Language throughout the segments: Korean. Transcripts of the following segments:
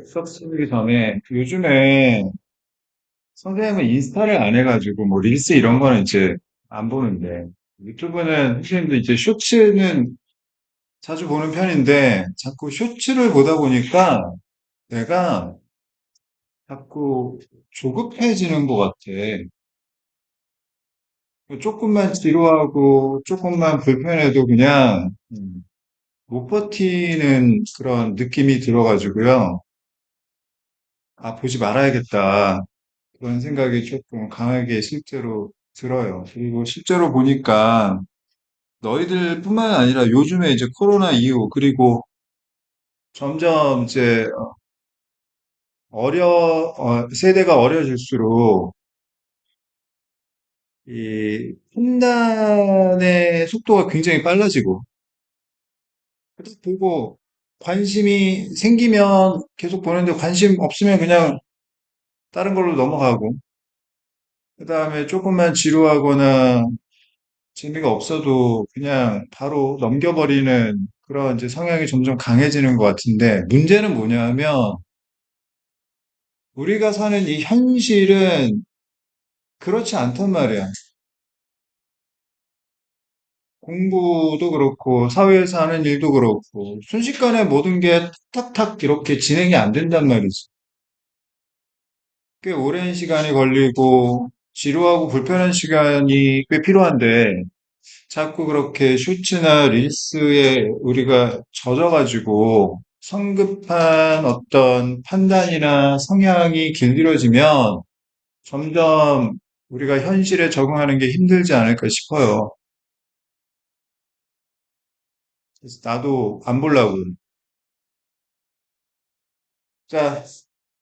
수업 시작하기 전에 요즘에 선생님은 인스타를 안 해가지고 뭐 릴스 이런 거는 이제 안 보는데 유튜브는 선생님도 이제 쇼츠는 자주 보는 편인데 자꾸 쇼츠를 보다 보니까 내가 자꾸 조급해지는 것 같아. 조금만 지루하고 조금만 불편해도 그냥 못 버티는 그런 느낌이 들어가지고요. 아, 보지 말아야겠다. 그런 생각이 조금 강하게 실제로 들어요. 그리고 실제로 보니까 너희들 뿐만 아니라 요즘에 이제 코로나 이후, 그리고 점점 이제 세대가 어려질수록 이 판단의 속도가 굉장히 빨라지고, 그래서 보고 관심이 생기면 계속 보는데 관심 없으면 그냥 다른 걸로 넘어가고, 그 다음에 조금만 지루하거나 재미가 없어도 그냥 바로 넘겨버리는 그런 이제 성향이 점점 강해지는 것 같은데, 문제는 뭐냐 하면, 우리가 사는 이 현실은 그렇지 않단 말이야. 공부도 그렇고, 사회에서 하는 일도 그렇고, 순식간에 모든 게 탁탁 이렇게 진행이 안 된단 말이지. 꽤 오랜 시간이 걸리고, 지루하고 불편한 시간이 꽤 필요한데, 자꾸 그렇게 쇼츠나 릴스에 우리가 젖어가지고 성급한 어떤 판단이나 성향이 길들여지면 점점 우리가 현실에 적응하는 게 힘들지 않을까 싶어요. 그래서 나도 안 보려고. 자,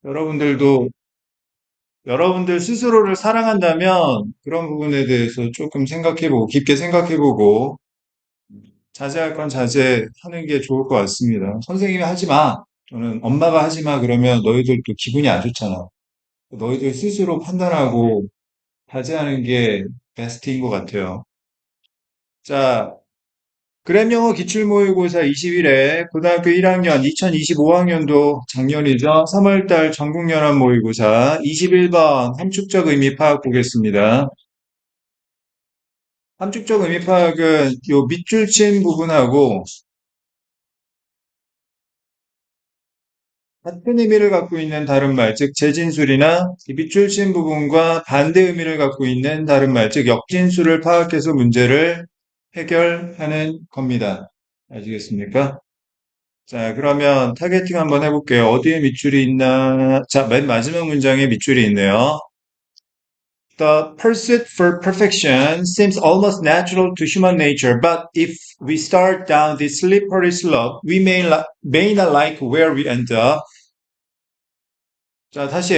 여러분들도 여러분들 스스로를 사랑한다면 그런 부분에 대해서 조금 생각해보고, 깊게 생각해보고, 자제할 건 자제하는 게 좋을 것 같습니다. 선생님이 하지 마. 저는 엄마가 하지 마. 그러면 너희들도 기분이 안 좋잖아. 너희들 스스로 판단하고 자제하는 게 베스트인 것 같아요. 자, 그램 영어 기출모의고사 20일에 고등학교 1학년 2025학년도 작년이죠. 3월달 전국연합 모의고사 21번 함축적 의미 파악 보겠습니다. 함축적 의미 파악은 요 밑줄 친 부분하고 같은 의미를 갖고 있는 다른 말, 즉 재진술이나 이 밑줄 친 부분과 반대 의미를 갖고 있는 다른 말, 즉 역진술을 파악해서 문제를 해결하는 겁니다. 아시겠습니까? 자, 그러면 타겟팅 한번 해볼게요. 어디에 밑줄이 있나? 자, 맨 마지막 문장에 밑줄이 있네요. The pursuit for perfection seems almost natural to human nature, but if we start down this slippery slope, we may not like where we end up. 자, 다시,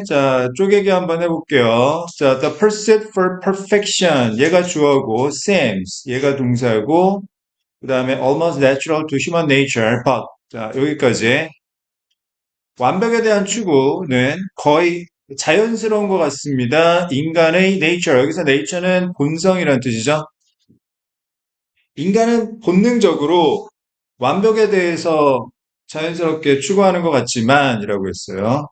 자, 쪼개기 한번 해볼게요. 자, the pursuit for perfection. 얘가 주어고, seems. 얘가 동사고, 그 다음에 almost natural to human nature, but. 자, 여기까지. 완벽에 대한 추구는 거의 자연스러운 것 같습니다. 인간의 nature. 여기서 nature는 본성이라는 뜻이죠. 인간은 본능적으로 완벽에 대해서 자연스럽게 추구하는 것 같지만, 이라고 했어요.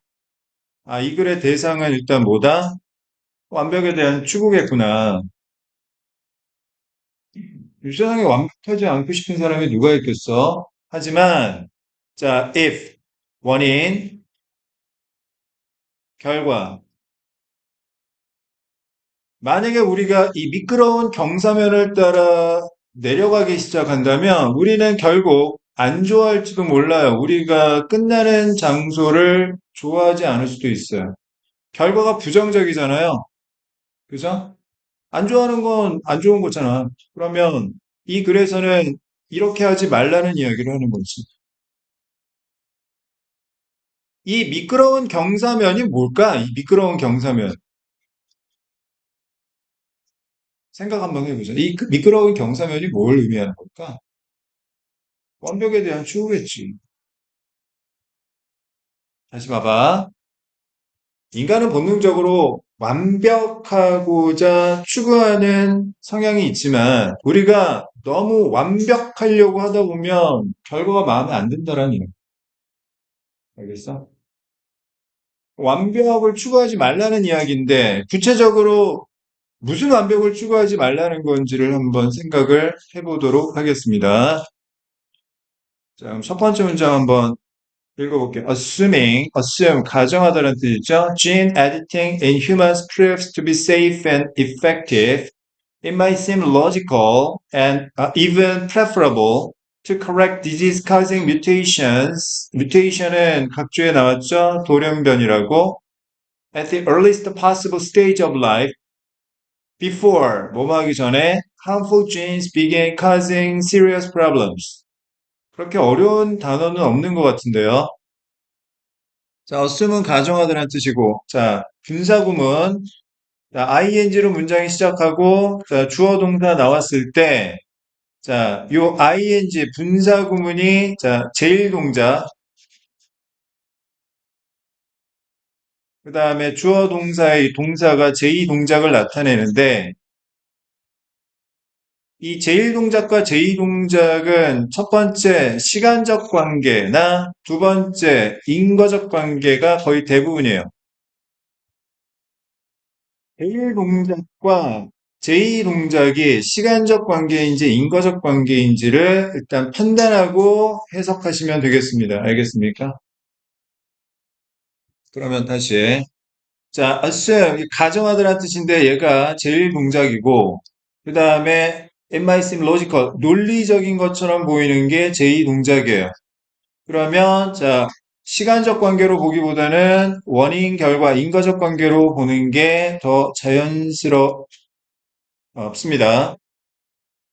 아, 이 글의 대상은 일단 뭐다? 완벽에 대한 추구겠구나. 이 세상에 완벽하지 않고 싶은 사람이 누가 있겠어? 하지만, 자, if, 원인, 결과. 만약에 우리가 이 미끄러운 경사면을 따라 내려가기 시작한다면 우리는 결국 안 좋아할지도 몰라요. 우리가 끝나는 장소를 좋아하지 않을 수도 있어요. 결과가 부정적이잖아요. 그죠? 안 좋아하는 건 안 좋은 거잖아. 그러면 이 글에서는 이렇게 하지 말라는 이야기를 하는 거지. 이 미끄러운 경사면이 뭘까? 이 미끄러운 경사면. 생각 한번 해보자. 이 미끄러운 경사면이 뭘 의미하는 걸까? 완벽에 대한 추구겠지. 다시 봐봐. 인간은 본능적으로 완벽하고자 추구하는 성향이 있지만 우리가 너무 완벽하려고 하다 보면 결과가 마음에 안 든다라는 얘기야. 알겠어? 완벽을 추구하지 말라는 이야기인데, 구체적으로 무슨 완벽을 추구하지 말라는 건지를 한번 생각을 해보도록 하겠습니다. 자, 그럼 첫 번째 문장 한번 읽어볼게요. assume, 가정하다는 뜻이죠. Gene editing in humans proves to be safe and effective. It might seem logical and even preferable to correct disease-causing mutations. mutation은 각주에 나왔죠. 돌연변이라고. At the earliest possible stage of life, before, 뭐뭐 하기 전에 harmful genes begin causing serious problems. 그렇게 어려운 단어는 없는 것 같은데요. 자, assume은 가정하다는 뜻이고, 자, 분사구문, 자, ing로 문장이 시작하고, 자, 주어 동사 나왔을 때, 자, 요 ing 분사구문이, 자, 제일 동작, 그 다음에 주어 동사의 동사가 제2 동작을 나타내는데, 이 제1 동작과 제2 동작은 첫 번째 시간적 관계나 두 번째 인과적 관계가 거의 대부분이에요. 제1 동작과 제2 동작이 시간적 관계인지 인과적 관계인지를 일단 판단하고 해석하시면 되겠습니다. 알겠습니까? 그러면 다시. 자, assume, 가정하다라는 뜻인데 얘가 제1 동작이고, 그 다음에 it might seem logical, 논리적인 것처럼 보이는 게 제2 동작이에요. 그러면, 자, 시간적 관계로 보기보다는 원인, 결과, 인과적 관계로 보는 게 더 자연스럽습니다.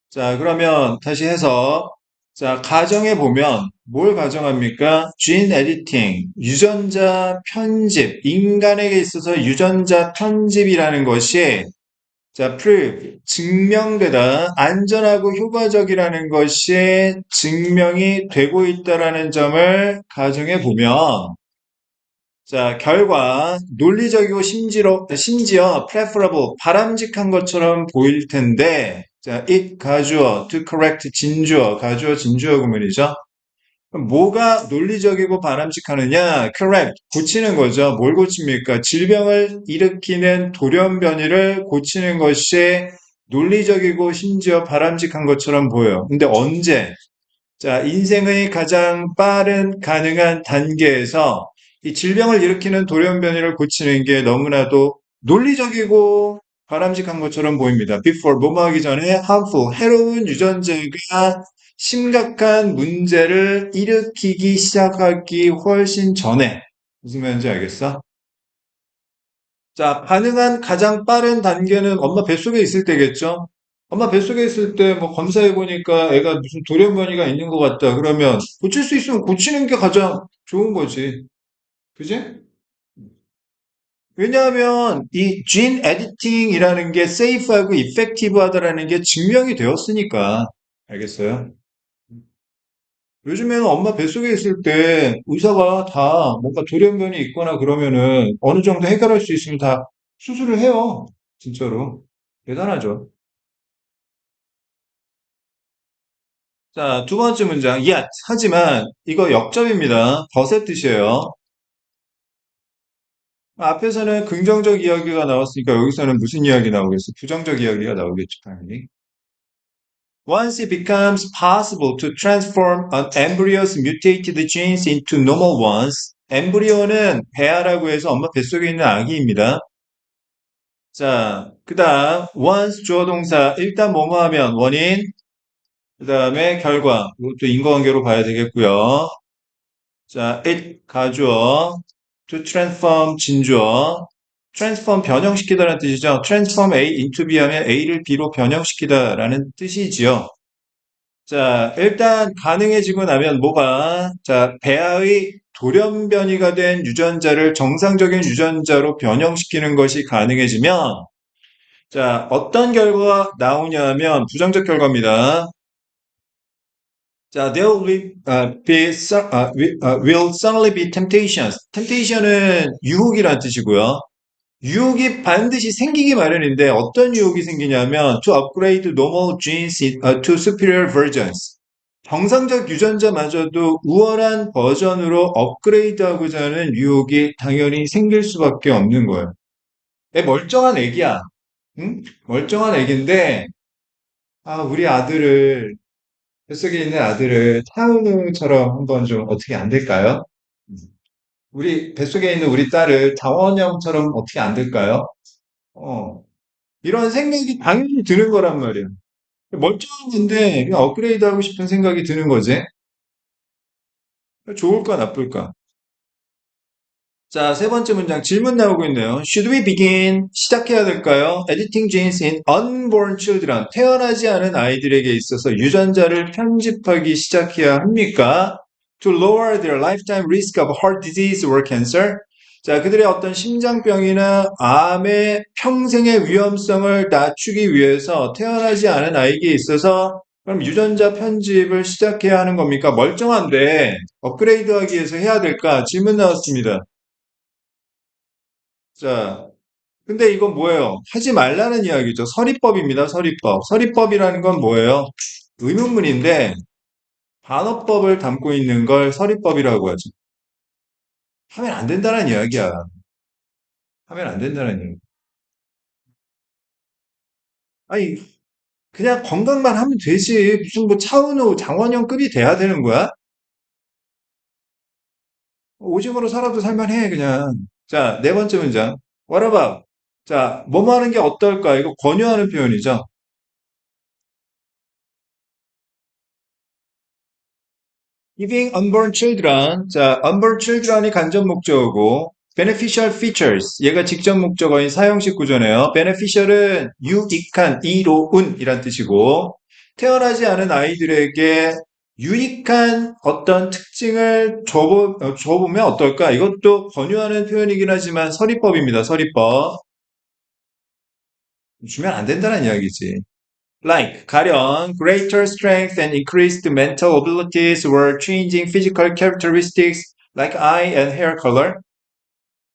자, 그러면 다시 해서, 자, 가정해 보면 뭘 가정합니까? gene editing, 유전자 편집, 인간에게 있어서 유전자 편집이라는 것이 자, prove, 증명되다, 안전하고 효과적이라는 것이 증명이 되고 있다라는 점을 가정해 보면 자, 결과 논리적이고 심지어 preferable, 바람직한 것처럼 보일 텐데 자, it 가주어, to correct 진주어, 가주어 진주어 구문이죠. 그럼 뭐가 논리적이고 바람직하느냐? correct, 고치는 거죠. 뭘 고칩니까? 질병을 일으키는 돌연변이를 고치는 것이 논리적이고 심지어 바람직한 것처럼 보여요. 근데 언제? 자, 인생의 가장 빠른 가능한 단계에서 이 질병을 일으키는 돌연변이를 고치는 게 너무나도 논리적이고 바람직한 것처럼 보입니다. Before, 뭐뭐 하기 전에 harmful, 해로운 유전자가 심각한 문제를 일으키기 시작하기 훨씬 전에. 무슨 말인지 알겠어? 자, 가능한 가장 빠른 단계는 엄마 뱃속에 있을 때겠죠? 엄마 뱃속에 있을 때 뭐 검사해 보니까 애가 무슨 돌연변이가 있는 것 같다. 그러면 고칠 수 있으면 고치는 게 가장 좋은 거지. 그지? 왜냐하면 이 gene editing이라는 게 safe하고 effective하다라는 게 증명이 되었으니까. 알겠어요? 요즘에는 엄마 뱃속에 있을 때 의사가 다 뭔가 돌연변이 있거나 그러면은 어느 정도 해결할 수 있으면 다 수술을 해요. 진짜로. 대단하죠. 자, 두 번째 문장. yet. 하지만 이거 역접입니다. 벗의 뜻이에요. 앞에서는 긍정적 이야기가 나왔으니까 여기서는 무슨 이야기 나오겠어? 부정적 이야기가 나오겠죠, 당연히. Once it becomes possible to transform an embryo's mutated genes into normal ones, 엠브리오는 배아라고 해서 엄마 뱃속에 있는 아기입니다. 자, 그 다음 once 주어 동사 일단 뭐뭐 하면 원인, 그 다음에 결과 이것도 인과관계로 봐야 되겠고요. 자, it 가주어, to transform 진주어, transform 변형시키다라는 뜻이죠. transform A into B 하면 A를 B로 변형시키다라는 뜻이지요. 자, 일단 가능해지고 나면 뭐가 자, 배아의 돌연변이가 된 유전자를 정상적인 유전자로 변형시키는 것이 가능해지면 자, 어떤 결과가 나오냐면 부정적 결과입니다. 자, there will suddenly be temptations. temptation은 유혹이란 뜻이고요. 유혹이 반드시 생기기 마련인데 어떤 유혹이 생기냐면 to upgrade normal genes to superior versions. 정상적 유전자마저도 우월한 버전으로 업그레이드하고자 하는 유혹이 당연히 생길 수밖에 없는 거예요. 멀쩡한 애기야. 응? 멀쩡한 애기인데, 우리 아들을, 뱃속에 있는 아들을 타우누처럼 한번 좀 어떻게 안 될까요? 우리 뱃속에 있는 우리 딸을 장원영처럼 어떻게 안 될까요? 어, 이런 생각이 당연히 드는 거란 말이에요. 멀쩡한 건데 그냥 업그레이드 하고 싶은 생각이 드는 거지. 좋을까 나쁠까? 자, 세 번째 문장 질문 나오고 있네요. Should we begin? 시작해야 될까요? Editing genes in unborn children. 태어나지 않은 아이들에게 있어서 유전자를 편집하기 시작해야 합니까? To lower their lifetime risk of heart disease or cancer. 자, 그들의 어떤 심장병이나 암의 평생의 위험성을 낮추기 위해서 태어나지 않은 아이에게 있어서 그럼 유전자 편집을 시작해야 하는 겁니까? 멀쩡한데 업그레이드하기 위해서 해야 될까? 질문 나왔습니다. 자, 근데 이건 뭐예요? 하지 말라는 이야기죠. 서리법입니다. 서리법. 서리법이라는 건 뭐예요? 의문문인데 반어법을 담고 있는 걸 서리법이라고 하죠. 하면 안 된다는 이야기야. 하면 안 된다는 이야기. 아니, 그냥 건강만 하면 되지. 무슨 뭐 차은우, 장원영급이 돼야 되는 거야? 오징어로 살아도 살만해, 그냥. 자, 네 번째 문장. What about? 자, 뭐뭐 하는 게 어떨까? 이거 권유하는 표현이죠. Giving unborn children. 자, unborn children이 간접 목적어고, beneficial features. 얘가 직접 목적어인 사형식 구조네요. beneficial은 유익한, 이로운 이란 뜻이고, 태어나지 않은 아이들에게 유익한 어떤 특징을 줘보면 어떨까? 이것도 권유하는 표현이긴 하지만 서리법입니다. 서리법. 주면 안 된다는 이야기지. Like, 가령, greater strength and increased mental abilities were changing physical characteristics like eye and hair color.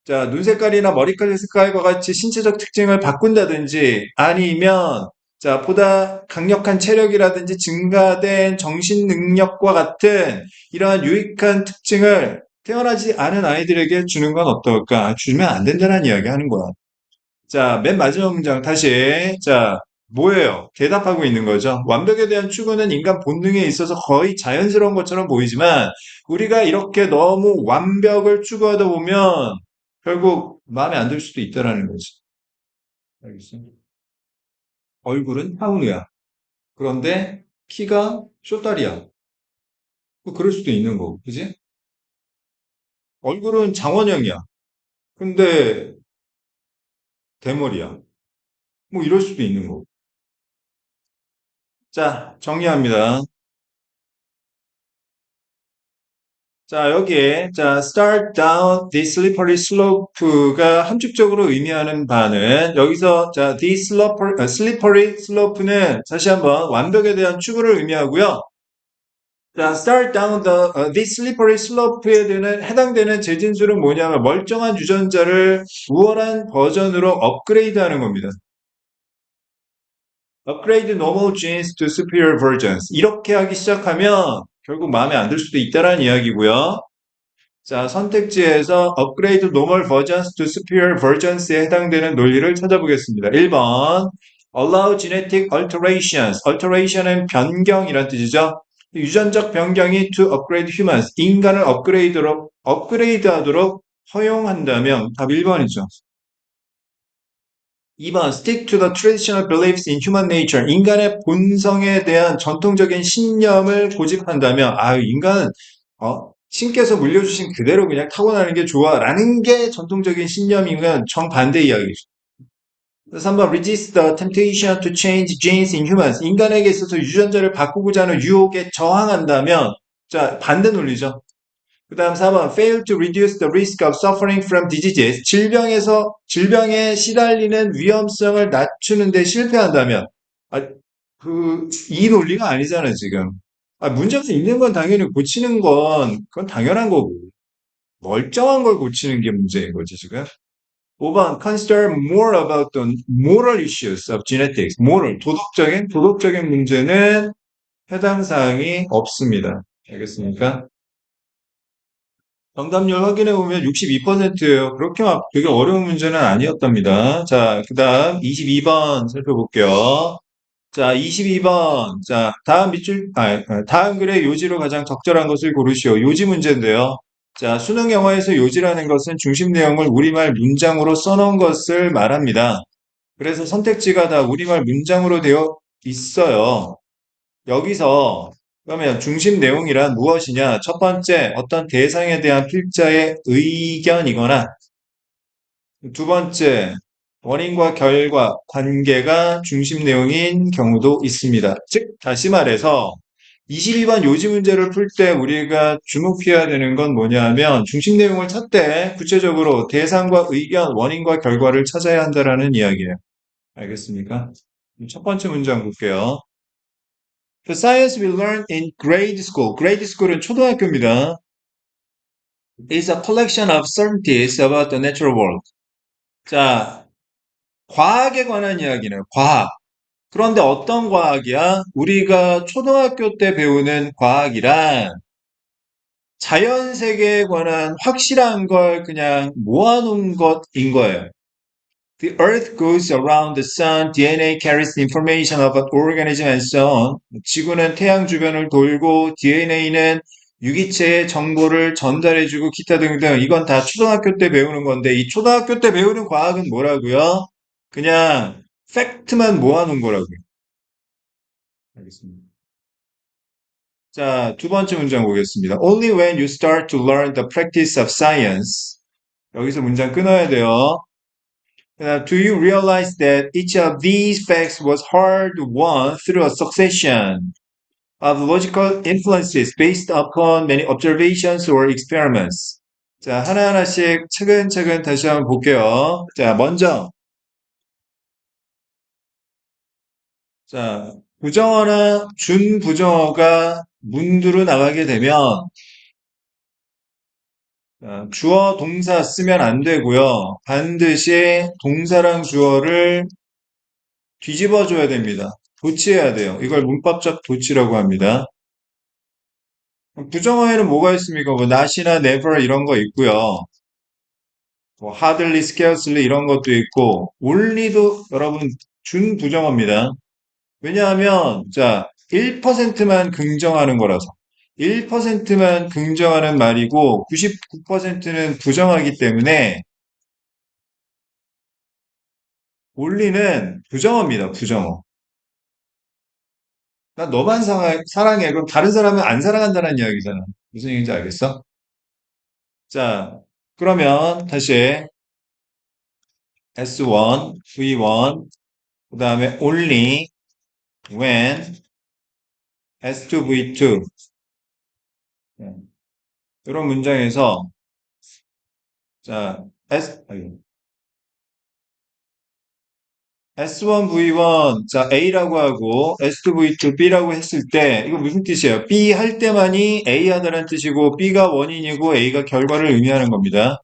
자, 눈 색깔이나 머리카락 색깔과 같이 신체적 특징을 바꾼다든지 아니면 자, 보다 강력한 체력이라든지 증가된 정신 능력과 같은 이러한 유익한 특징을 태어나지 않은 아이들에게 주는 건 어떨까? 주면 안 된다는 이야기 하는 거야. 자, 맨 마지막 문장 다시. 자, 뭐예요? 대답하고 있는 거죠. 완벽에 대한 추구는 인간 본능에 있어서 거의 자연스러운 것처럼 보이지만 우리가 이렇게 너무 완벽을 추구하다 보면 결국 마음에 안 들 수도 있다라는 거지. 알겠어? 얼굴은 하운우야. 그런데 키가 쇼다리야. 뭐 그럴 수도 있는 거고, 그지? 얼굴은 장원영이야. 근데 대머리야. 뭐 이럴 수도 있는 거고. 자, 정리합니다. 자, 여기에, 자, start down the slippery slope가 함축적으로 의미하는 바는, 여기서, 자, the slippery slope는 다시 한번 완벽에 대한 추구를 의미하고요. 자, start down the slippery slope에 해당되는 재진술은 뭐냐면, 멀쩡한 유전자를 우월한 버전으로 업그레이드 하는 겁니다. upgrade normal genes to superior versions. 이렇게 하기 시작하면, 결국 마음에 안 들 수도 있다라는 이야기고요. 자, 선택지에서 upgrade normal versions to superior versions에 해당되는 논리를 찾아보겠습니다. 1번 allow genetic alterations. alteration은 변경이란 뜻이죠. 유전적 변경이 to upgrade humans. 인간을 업그레이드하도록 허용한다면 답 1번이죠. 2번 stick to the traditional beliefs in human nature. 인간의 본성에 대한 전통적인 신념을 고집한다면 인간은 신께서 물려주신 그대로 그냥 타고나는 게 좋아라는 게 전통적인 신념이면 정반대 이야기죠. 3번 resist the temptation to change genes in humans. 인간에게 있어서 유전자를 바꾸고자 하는 유혹에 저항한다면 자 반대 논리죠. 그 다음 4번 fail to reduce the risk of suffering from diseases. 질병에 시달리는 위험성을 낮추는 데 실패한다면 이 논리가 아니잖아요, 지금. 문제가 있는 건 당연히 고치는 건 그건 당연한 거고 멀쩡한 걸 고치는 게 문제인 거지, 지금. 5번 consider more about the moral issues of genetics. moral, 도덕적인 문제는 해당 사항이 없습니다. 알겠습니까? 정답률 확인해 보면 62%예요. 그렇게 막 되게 어려운 문제는 아니었답니다. 자, 그 다음 22번 살펴볼게요. 자, 22번. 자, 다음 글의 요지로 가장 적절한 것을 고르시오. 요지 문제인데요. 자, 수능 영어에서 요지라는 것은 중심 내용을 우리말 문장으로 써놓은 것을 말합니다. 그래서 선택지가 다 우리말 문장으로 되어 있어요. 여기서 그러면 중심 내용이란 무엇이냐? 첫 번째, 어떤 대상에 대한 필자의 의견이거나 두 번째, 원인과 결과, 관계가 중심 내용인 경우도 있습니다. 즉, 다시 말해서 22번 요지 문제를 풀 때 우리가 주목해야 되는 건 뭐냐 하면 중심 내용을 찾되 구체적으로 대상과 의견, 원인과 결과를 찾아야 한다라는 이야기예요. 알겠습니까? 첫 번째 문장 볼게요. The science we learn in grade school. grade school은 초등학교입니다. is a collection of certainties about the natural world. 자, 과학에 관한 이야기는 과학. 그런데 어떤 과학이야? 우리가 초등학교 때 배우는 과학이란 자연 세계에 관한 확실한 걸 그냥 모아놓은 것인 거예요. The earth goes around the sun, DNA carries the information of an organism and so on. 지구는 태양 주변을 돌고 DNA는 유기체의 정보를 전달해주고 기타 등등. 이건 다 초등학교 때 배우는 건데 이 초등학교 때 배우는 과학은 뭐라고요? 그냥 팩트만 모아놓은 거라고요. 알겠습니다. 자, 두 번째 문장 보겠습니다. Only when you start to learn the practice of science. 여기서 문장 끊어야 돼요. Do you realize that each of these facts was hard won through a succession of logical influences based upon many observations or experiments? 자, 하나하나씩 차근차근 다시 한번 볼게요. 자, 먼저, 자, 부정어나 준부정어가 문두로 나가게 되면 주어, 동사 쓰면 안 되고요. 반드시 동사랑 주어를 뒤집어 줘야 됩니다. 도치해야 돼요. 이걸 문법적 도치라고 합니다. 부정어에는 뭐가 있습니까? 뭐 not이나 never 이런 거 있고요. 뭐 hardly, scarcely 이런 것도 있고 only도 여러분 준부정어입니다. 왜냐하면 자 1%만 긍정하는 거라서 1%만 긍정하는 말이고 99%는 부정하기 때문에 only는 부정어입니다. 부정어. 나 너만 사랑해. 그럼 다른 사람은 안 사랑한다는 이야기잖아. 무슨 얘기인지 알겠어? 자, 그러면 다시 S1, V1, 그 다음에 only, when, S2, V2. 이런 문장에서 자, S1, V1, 자, A라고 하고 S2, V2, B라고 했을 때 이거 무슨 뜻이에요? B 할 때만이 A 하다는 뜻이고 B가 원인이고 A가 결과를 의미하는 겁니다.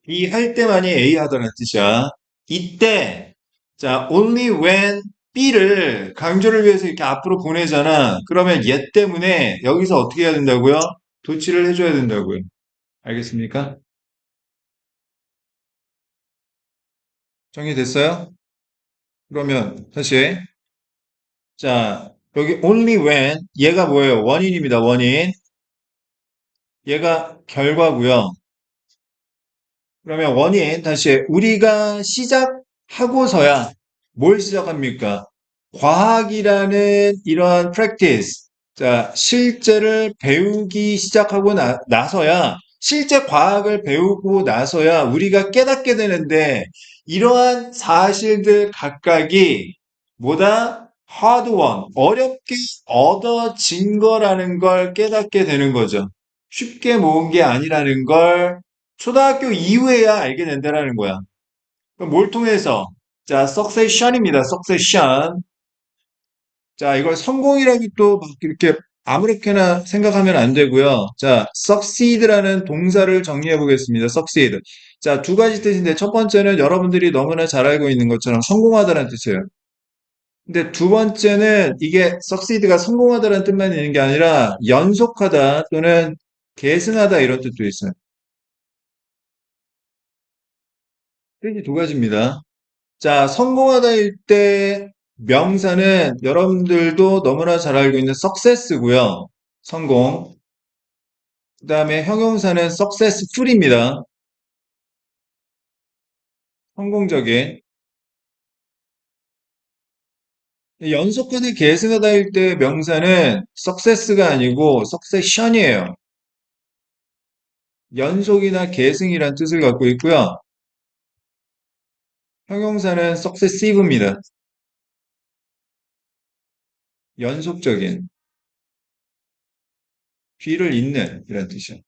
B 할 때만이 A 하다는 뜻이야. 이때 자, only when B를 강조를 위해서 이렇게 앞으로 보내잖아. 그러면 얘 때문에 여기서 어떻게 해야 된다고요? 도치를 해줘야 된다고요. 알겠습니까? 정리됐어요? 그러면 다시 자, 여기 only when 얘가 뭐예요? 원인입니다. 원인. 얘가 결과고요. 그러면 원인 다시 우리가 시작하고서야 뭘 시작합니까? 과학이라는 이러한 practice, 자, 실제를 배우기 시작하고 나서야 실제 과학을 배우고 나서야 우리가 깨닫게 되는데 이러한 사실들 각각이 뭐다? hard won, 어렵게 얻어진 거라는 걸 깨닫게 되는 거죠. 쉽게 모은 게 아니라는 걸 초등학교 이후에야 알게 된다라는 거야. 그럼 뭘 통해서? 자, succession입니다. succession. 자, 이걸 성공이라고 또 이렇게 아무렇게나 생각하면 안 되고요. 자, succeed라는 동사를 정리해 보겠습니다. succeed. 자, 두 가지 뜻인데 첫 번째는 여러분들이 너무나 잘 알고 있는 것처럼 성공하다는 뜻이에요. 근데 두 번째는 이게 succeed가 성공하다라는 뜻만 있는 게 아니라 연속하다 또는 계승하다 이런 뜻도 있어요. 뜻이 두 가지입니다. 자, 성공하다일 때 명사는 여러분들도 너무나 잘 알고 있는 success고요. 성공. 그 다음에 형용사는 successful입니다. 성공적인. 연속하다 계승하다일 때 명사는 success가 아니고 succession이에요. 연속이나 계승이란 뜻을 갖고 있고요. 형용사는 successive입니다. 연속적인, 뒤를 잇는 이란 뜻이에요.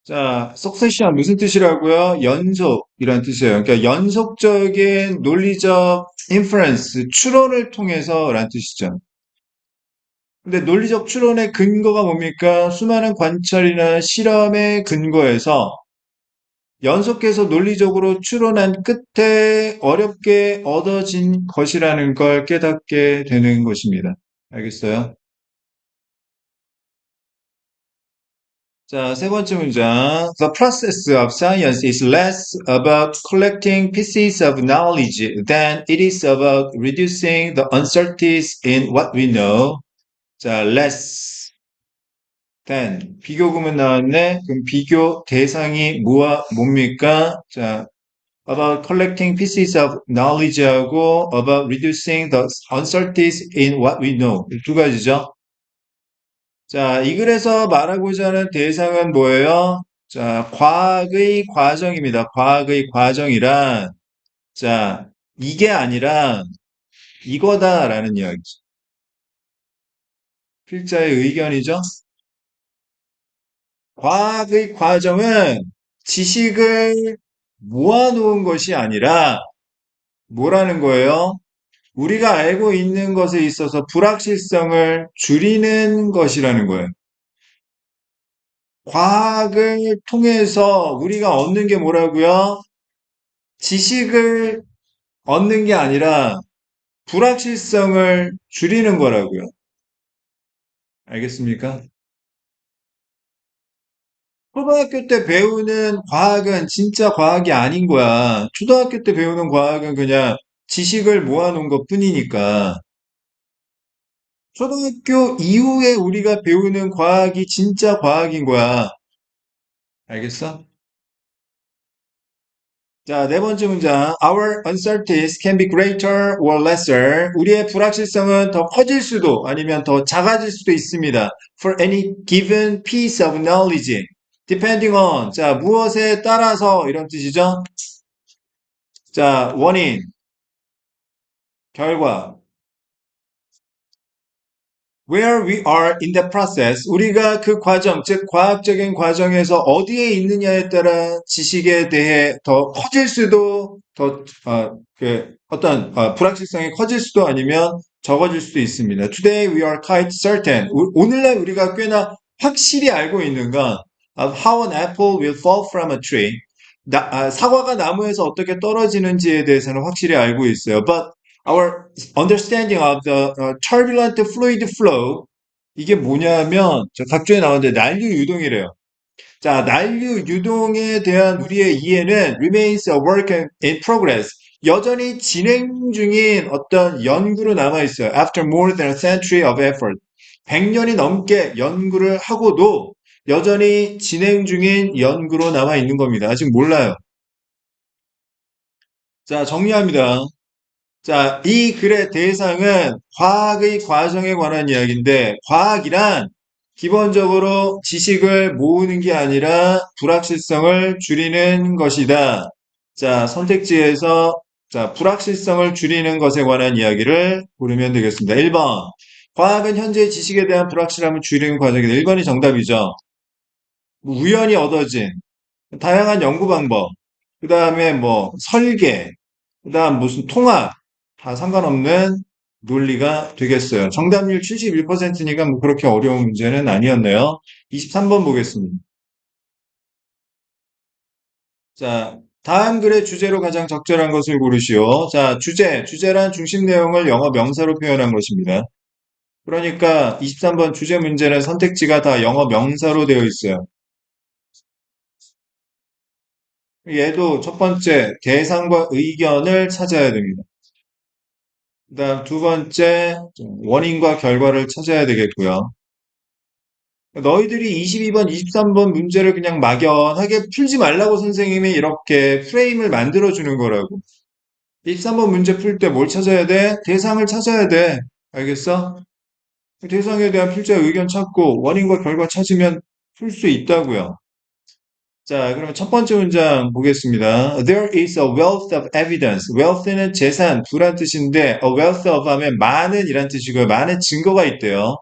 자, succession 무슨 뜻이라고요? 연속이란 뜻이에요. 그러니까 연속적인 논리적 inference, 추론을 통해서란 뜻이죠. 근데 논리적 추론의 근거가 뭡니까? 수많은 관찰이나 실험의 근거에서 연속해서 논리적으로 추론한 끝에 어렵게 얻어진 것이라는 걸 깨닫게 되는 것입니다. 알겠어요? 자, 세 번째 문장. The process of science is less about collecting pieces of knowledge than it is about reducing the uncertainties in what we know. 자, less than. 비교구문 나왔네. 그럼 비교 대상이 뭡니까? 자, about collecting pieces of knowledge하고 about reducing the uncertainties in what we know. 이 두 가지죠. 자, 이 글에서 말하고자 하는 대상은 뭐예요? 자, 과학의 과정입니다. 과학의 과정이란, 자, 이게 아니라 이거다라는 이야기죠. 필자의 의견이죠. 과학의 과정은 지식을 모아놓은 것이 아니라 뭐라는 거예요? 우리가 알고 있는 것에 있어서 불확실성을 줄이는 것이라는 거예요. 과학을 통해서 우리가 얻는 게 뭐라고요? 지식을 얻는 게 아니라 불확실성을 줄이는 거라고요. 알겠습니까? 초등학교 때 배우는 과학은 진짜 과학이 아닌 거야. 초등학교 때 배우는 과학은 그냥 지식을 모아놓은 것 뿐이니까. 초등학교 이후에 우리가 배우는 과학이 진짜 과학인 거야. 알겠어? 자, 네 번째 문장. Our uncertainties can be greater or lesser. 우리의 불확실성은 더 커질 수도 아니면 더 작아질 수도 있습니다. For any given piece of knowledge. Depending on. 자, 무엇에 따라서 이런 뜻이죠? 자, 원인, 결과. Where we are in the process, 우리가 그 과정, 즉 과학적인 과정에서 어디에 있느냐에 따라 지식에 대해 더 커질 수도, 불확실성이 커질 수도 아니면 적어질 수도 있습니다. Today we are quite certain. 오늘날 우리가 꽤나 확실히 알고 있는 건 of how an apple will fall from a tree. 사과가 나무에서 어떻게 떨어지는지에 대해서는 확실히 알고 있어요. But our understanding of the turbulent fluid flow 이게 뭐냐면 저 각주에 나오는데 난류 유동이래요. 자, 난류 유동에 대한 우리의 이해는 remains a work in progress. 여전히 진행 중인 어떤 연구로 남아 있어요. After more than a century of effort. 100년이 넘게 연구를 하고도 여전히 진행 중인 연구로 남아 있는 겁니다. 아직 몰라요. 자, 정리합니다. 자, 이 글의 대상은 과학의 과정에 관한 이야기인데, 과학이란 기본적으로 지식을 모으는 게 아니라 불확실성을 줄이는 것이다. 자, 선택지에서 자, 불확실성을 줄이는 것에 관한 이야기를 고르면 되겠습니다. 1번. 과학은 현재 지식에 대한 불확실함을 줄이는 과정이다. 1번이 정답이죠. 뭐 우연히 얻어진 다양한 연구 방법, 그 다음에 뭐 설계, 그 다음 무슨 통합, 다 상관없는 논리가 되겠어요. 정답률 71%니까 뭐 그렇게 어려운 문제는 아니었네요. 23번 보겠습니다. 자, 다음 글의 주제로 가장 적절한 것을 고르시오. 자, 주제란 중심 내용을 영어 명사로 표현한 것입니다. 그러니까 23번 주제 문제는 선택지가 다 영어 명사로 되어 있어요. 얘도 첫 번째, 대상과 의견을 찾아야 됩니다. 그다음 두 번째, 원인과 결과를 찾아야 되겠고요. 너희들이 22번, 23번 문제를 그냥 막연하게 풀지 말라고 선생님이 이렇게 프레임을 만들어 주는 거라고. 23번 문제 풀 때 뭘 찾아야 돼? 대상을 찾아야 돼. 알겠어? 대상에 대한 필자의 의견 찾고 원인과 결과 찾으면 풀 수 있다고요. 자, 그러면 첫 번째 문장 보겠습니다. There is a wealth of evidence. wealth는 재산, 부란 뜻인데, a wealth of 하면 많은 이란 뜻이고요. 많은 증거가 있대요.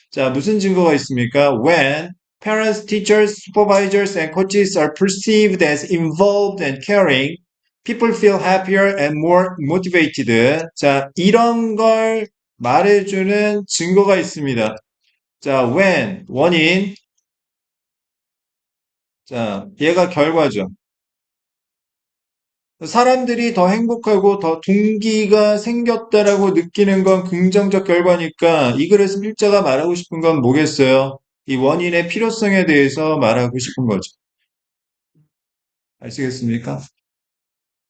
자, 무슨 증거가 있습니까? When parents, teachers, supervisors, and coaches are perceived as involved and caring, people feel happier and more motivated. 자, 이런 걸 말해주는 증거가 있습니다. 자, when, 원인. 자, 얘가 결과죠. 사람들이 더 행복하고 더 동기가 생겼다라고 느끼는 건 긍정적 결과니까 이 글에서 필자가 말하고 싶은 건 뭐겠어요? 이 원인의 필요성에 대해서 말하고 싶은 거죠. 아시겠습니까?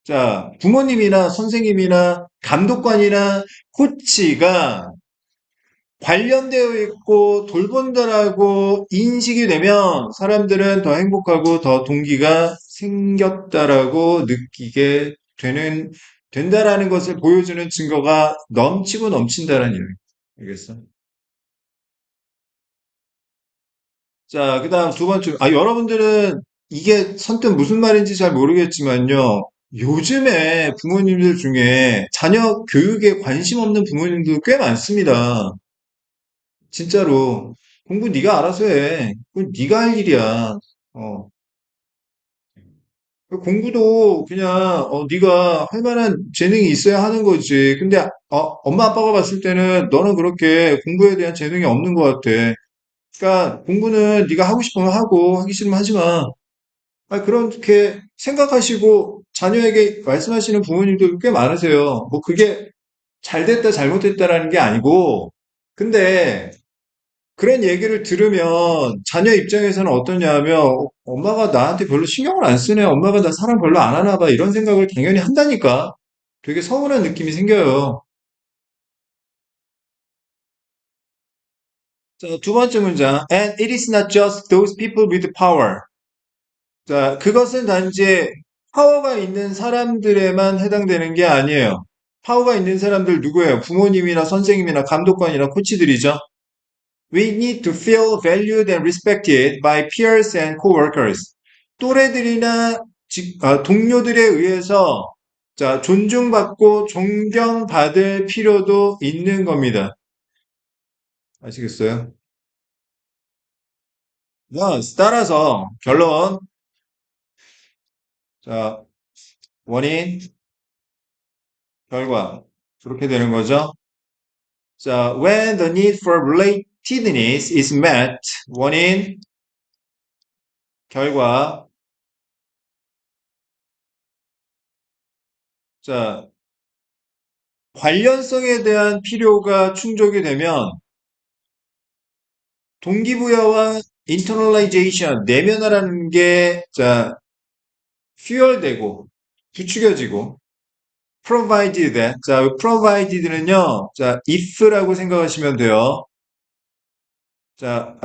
자, 부모님이나 선생님이나 감독관이나 코치가 관련되어 있고 돌본다라고 인식이 되면 사람들은 더 행복하고 더 동기가 생겼다라고 느끼게 된다라는 것을 보여주는 증거가 넘치고 넘친다라는 이야기. 알겠어? 자, 그 다음 두 번째. 여러분들은 이게 선뜻 무슨 말인지 잘 모르겠지만요. 요즘에 부모님들 중에 자녀 교육에 관심 없는 부모님도 꽤 많습니다. 진짜로. 공부 네가 알아서 해. 그건 네가 할 일이야. 어. 공부도 그냥 네가 할 만한 재능이 있어야 하는 거지. 근데 엄마 아빠가 봤을 때는 너는 그렇게 공부에 대한 재능이 없는 것 같아. 그러니까 공부는 네가 하고 싶으면 하고 하기 싫으면 하지 마. 그렇게 생각하시고 자녀에게 말씀하시는 부모님도 꽤 많으세요. 뭐 그게 잘 됐다 잘못됐다라는 게 아니고 근데 그런 얘기를 들으면 자녀 입장에서는 어떠냐 하면 엄마가 나한테 별로 신경을 안 쓰네. 엄마가 나 사랑 별로 안 하나 봐. 이런 생각을 당연히 한다니까. 되게 서운한 느낌이 생겨요. 자, 두 번째 문장. And it is not just those people with power. 자, 그것은 단지 파워가 있는 사람들에만 해당되는 게 아니에요. 파워가 있는 사람들 누구예요? 부모님이나 선생님이나 감독관이나 코치들이죠. We need to feel valued and respected by peers and coworkers. 또래들이나 동료들에 의해서 자, 존중받고 존경받을 필요도 있는 겁니다. 아시겠어요? 따라서 결론. 자, 원인, 결과. 그렇게 되는 거죠. 자, when the need for relatedness is met, 원인, 결과. 자, 관련성에 대한 필요가 충족이 되면 동기부여와 internalization, 내면화라는 게, 자, fuel되고, 부추겨지고, provided, 자, provided는요, 자, if라고 생각하시면 돼요. 자,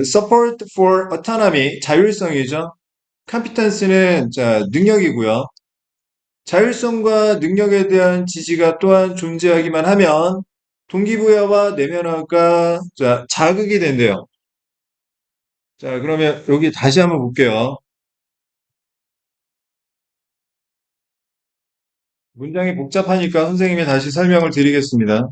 support for autonomy, 자율성이죠. competence는, 자, 능력이고요. 자율성과 능력에 대한 지지가 또한 존재하기만 하면 동기부여와 내면화가, 자, 자극이 된대요. 자, 그러면 여기 다시 한번 볼게요. 문장이 복잡하니까 선생님이 다시 설명을 드리겠습니다.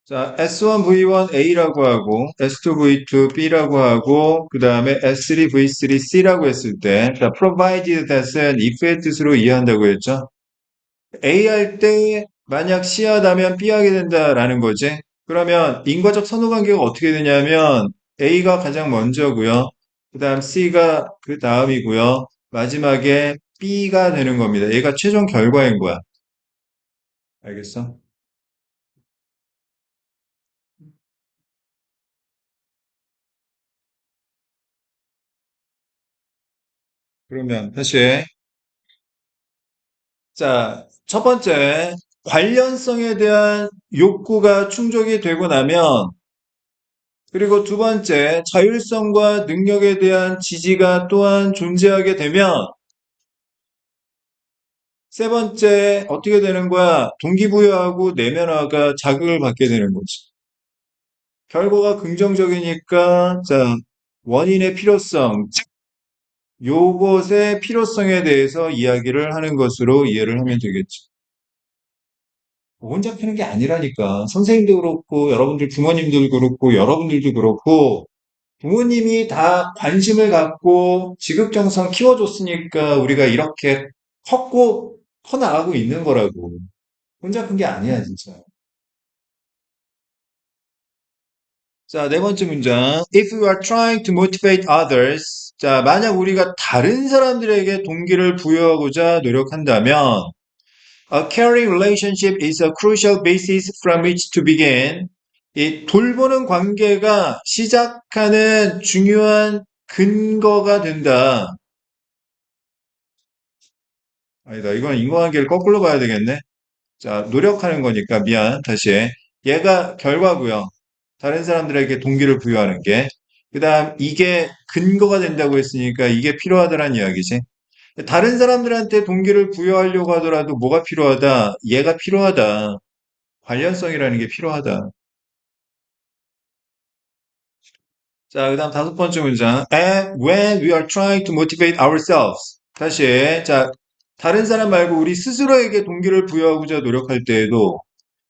자, S1V1A라고 하고, S2V2B라고 하고, 그 다음에 S3V3C라고 했을 때, 자, provided that은 if의 뜻으로 이해한다고 했죠. A 할 때, 만약 C 하다면 B 하게 된다라는 거지. 그러면 인과적 선호관계가 어떻게 되냐면, A가 가장 먼저고요. 그 다음 C가 그 다음이고요. 마지막에 B가 되는 겁니다. 얘가 최종 결과인 거야. 알겠어? 그러면 다시 자, 첫 번째, 관련성에 대한 욕구가 충족이 되고 나면, 그리고 두 번째, 자율성과 능력에 대한 지지가 또한 존재하게 되면, 세 번째, 어떻게 되는 거야? 동기부여하고 내면화가 자극을 받게 되는 거지. 결과가 긍정적이니까, 자, 원인의 필요성, 즉, 요것의 필요성에 대해서 이야기를 하는 것으로 이해를 하면 되겠지. 혼자 피는 게 아니라니까. 선생님도 그렇고, 여러분들 부모님들 그렇고, 여러분들도 그렇고, 부모님이 다 관심을 갖고 지극정성 키워줬으니까 우리가 이렇게 컸고, 커나가고 있는 거라고. 혼자 큰 게 아니야, 진짜. 자, 네 번째 문장. If you are trying to motivate others. 자, 만약 우리가 다른 사람들에게 동기를 부여하고자 노력한다면, A caring relationship is a crucial basis from which to begin. 이 돌보는 관계가 시작하는 중요한 근거가 된다. 아니다. 이건 인과관계를 거꾸로 봐야 되겠네. 자, 노력하는 거니까 미안. 다시 해. 얘가 결과고요. 다른 사람들에게 동기를 부여하는 게. 그 다음 이게 근거가 된다고 했으니까 이게 필요하다는 이야기지. 다른 사람들한테 동기를 부여하려고 하더라도 뭐가 필요하다? 얘가 필요하다. 관련성이라는 게 필요하다. 자, 그 다음 다섯 번째 문장. And when we are trying to motivate ourselves. 다시, 자, 다른 사람 말고 우리 스스로에게 동기를 부여하고자 노력할 때에도,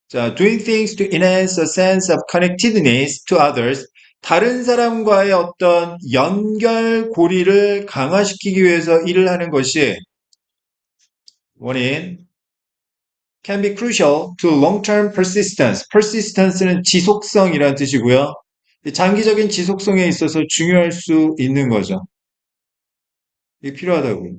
자, doing things to enhance a sense of connectedness to others. 다른 사람과의 어떤 연결고리를 강화시키기 위해서 일을 하는 것이 원인, can be crucial to long-term persistence. persistence는 지속성이라는 뜻이고요. 장기적인 지속성에 있어서 중요할 수 있는 거죠. 이게 필요하다고요.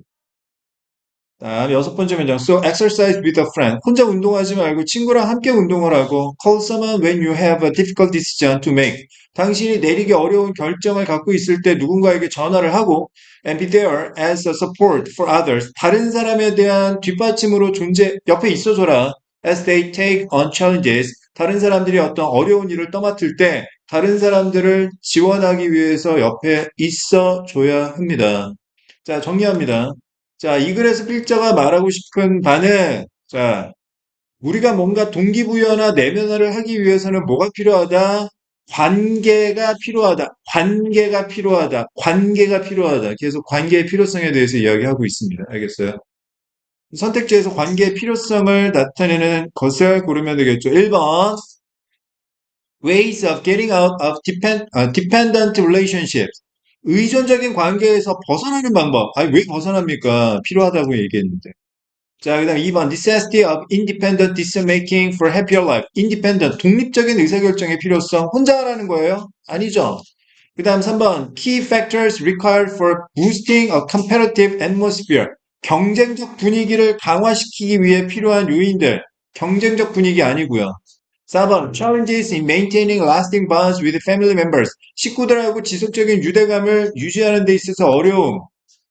다음 여섯 번째 문장. So exercise with a friend. 혼자 운동하지 말고 친구랑 함께 운동을 하고 call someone when you have a difficult decision to make. 당신이 내리기 어려운 결정을 갖고 있을 때 누군가에게 전화를 하고 and be there as a support for others. 다른 사람에 대한 뒷받침으로 옆에 있어줘라. As they take on challenges. 다른 사람들이 어떤 어려운 일을 떠맡을 때 다른 사람들을 지원하기 위해서 옆에 있어줘야 합니다. 자, 정리합니다. 자, 이 글에서 필자가 말하고 싶은 바는, 자, 우리가 뭔가 동기부여나 내면화를 하기 위해서는 뭐가 필요하다? 관계가 필요하다. 관계가 필요하다. 관계가 필요하다. 계속 관계의 필요성에 대해서 이야기하고 있습니다. 알겠어요? 선택지에서 관계의 필요성을 나타내는 것을 고르면 되겠죠. 1번, ways of getting out of dependent relationships. 의존적인 관계에서 벗어나는 방법. 아니, 왜 벗어납니까? 필요하다고 얘기했는데. 자, 그 다음 2번, necessity of independent decision making for happier life. independent, 독립적인 의사결정의 필요성. 혼자 하라는 거예요? 아니죠. 그 다음 3번, key factors required for boosting a competitive atmosphere. 경쟁적 분위기를 강화시키기 위해 필요한 요인들. 경쟁적 분위기 아니고요. 4번, challenges in maintaining lasting bonds with family members. 식구들하고 지속적인 유대감을 유지하는 데 있어서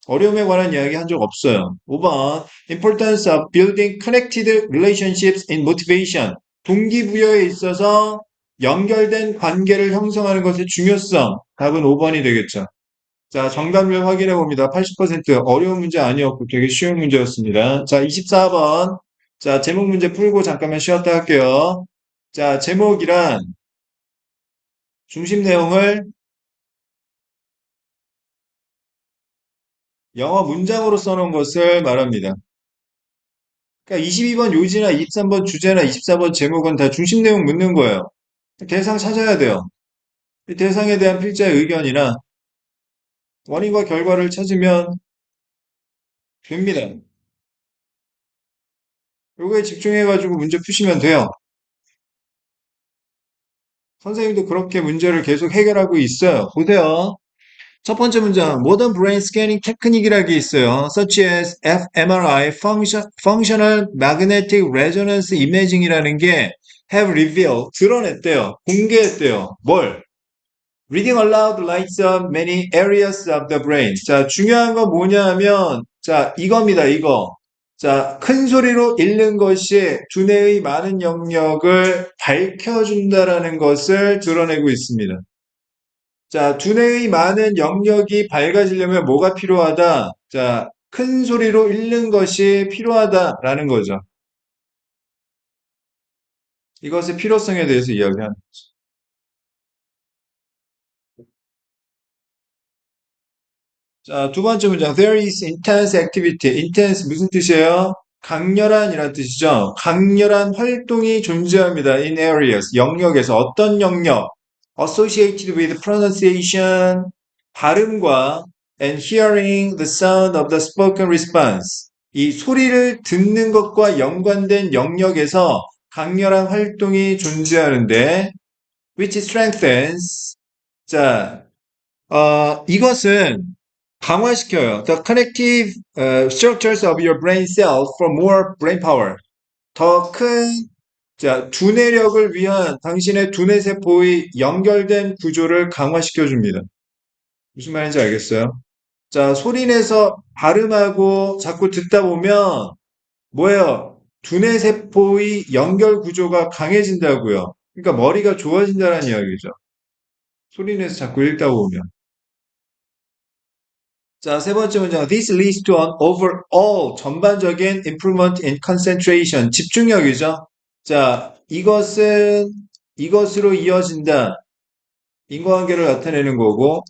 어려움에 관한 이야기 한 적 없어요. 5번, importance of building connected relationships in motivation. 동기부여에 있어서 연결된 관계를 형성하는 것의 중요성. 답은 5번이 되겠죠. 자, 정답률 확인해 봅니다. 80% 어려운 문제 아니었고 되게 쉬운 문제였습니다. 자, 24번. 자, 제목 문제 풀고 잠깐만 쉬었다 할게요. 자, 제목이란 중심 내용을 영어 문장으로 써놓은 것을 말합니다. 그러니까 22번 요지나 23번 주제나 24번 제목은 다 중심 내용 묻는 거예요. 대상 찾아야 돼요. 이 대상에 대한 필자의 의견이나 원인과 결과를 찾으면 됩니다. 요거에 집중해가지고 문제 푸시면 돼요. 선생님도 그렇게 문제를 계속 해결하고 있어요. 보세요. 첫 번째 문장, Modern Brain Scanning Technique이라는 게 있어요. Such as fMRI, Functional Magnetic Resonance Imaging이라는 게 have revealed, 드러냈대요. 공개했대요. 뭘? Reading aloud lights up many areas of the brain. 자, 중요한 건 뭐냐 하면, 자, 이겁니다, 이거. 자, 큰 소리로 읽는 것이 두뇌의 많은 영역을 밝혀준다라는 것을 드러내고 있습니다. 자, 두뇌의 많은 영역이 밝아지려면 뭐가 필요하다? 자, 큰 소리로 읽는 것이 필요하다라는 거죠. 이것의 필요성에 대해서 이야기하는 거죠. 자, 두 번째 문장. There is intense activity. Intense 무슨 뜻이에요? 강렬한이라는 뜻이죠. 강렬한 활동이 존재합니다. In areas. 영역에서 어떤 영역? Associated with pronunciation. 발음과 and hearing the sound of the spoken response. 이 소리를 듣는 것과 연관된 영역에서 강렬한 활동이 존재하는데 which strengthens. 자, 이것은 강화시켜요. The connective structures of your brain cells for more brain power. 더 큰, 자, 두뇌력을 위한 당신의 두뇌 세포의 연결된 구조를 강화시켜 줍니다. 무슨 말인지 알겠어요? 자, 소리내서 발음하고 자꾸 듣다 보면 뭐예요? 두뇌 세포의 연결 구조가 강해진다고요. 그러니까 머리가 좋아진다는 이야기죠. 소리내서 자꾸 읽다 보면. 자, 세 번째 문장. This leads to an overall 전반적인 improvement in concentration. 집중력이죠. 자, 이것으로 이어진다. 인과관계를 나타내는 거고.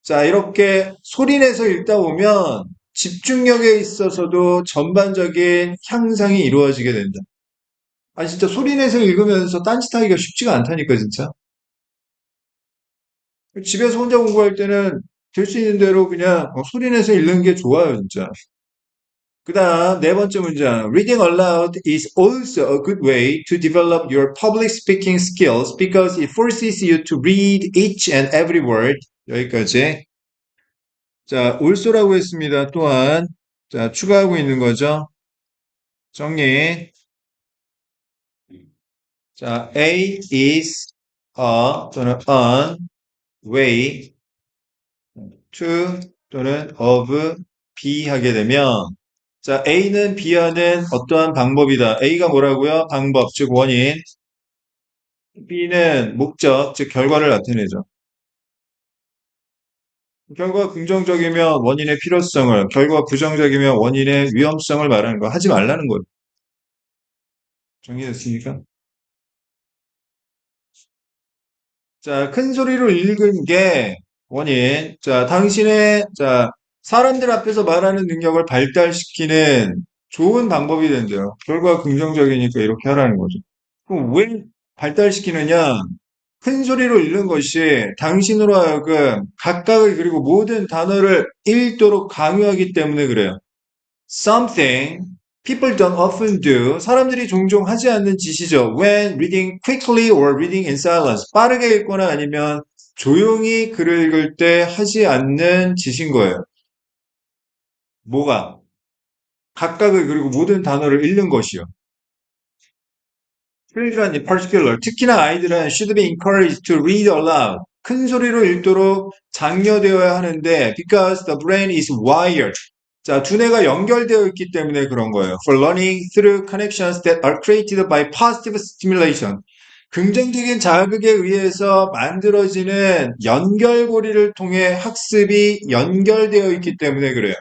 자, 이렇게 소리내서 읽다 보면 집중력에 있어서도 전반적인 향상이 이루어지게 된다. 아니, 진짜 소리내서 읽으면서 딴짓하기가 쉽지가 않다니까, 진짜. 집에서 혼자 공부할 때는 될 수 있는 대로 그냥 소리내서 읽는 게 좋아요, 진짜. 그 다음 네 번째 문장. Reading aloud is also a good way to develop your public speaking skills because it forces you to read each and every word. 여기까지. 자, also 고 했습니다. 또한. 자, 추가하고 있는 거죠. 정리. 자, A is a 또는 an way to 또는 of be 하게 되면 자, A는 B하는 어떠한 방법이다. A가 뭐라고요? 방법, 즉 원인. B는 목적, 즉 결과를 나타내죠. 결과가 긍정적이면 원인의 필요성을, 결과가 부정적이면 원인의 위험성을 말하는 거 하지 말라는 거예요. 정리됐습니까? 자, 큰 소리로 읽은 게 원인. 자, 자, 사람들 앞에서 말하는 능력을 발달시키는 좋은 방법이 된대요. 결과가 긍정적이니까 이렇게 하라는 거죠. 그럼 왜 발달시키느냐? 큰 소리로 읽는 것이 당신으로 하여금 각각의 그리고 모든 단어를 읽도록 강요하기 때문에 그래요. Something people don't often do. 사람들이 종종 하지 않는 짓이죠. When reading quickly or reading in silence. 빠르게 읽거나 아니면 조용히 글을 읽을 때 하지 않는 짓인 거예요. 뭐가? 각각의 그리고 모든 단어를 읽는 것이요. children in particular, 특히나 아이들은 should be encouraged to read aloud. 큰 소리로 읽도록 장려되어야 하는데 because the brain is wired. 자, 두뇌가 연결되어 있기 때문에 그런 거예요. For learning through connections that are created by positive stimulation. 긍정적인 자극에 의해서 만들어지는 연결고리를 통해 학습이 연결되어 있기 때문에 그래요.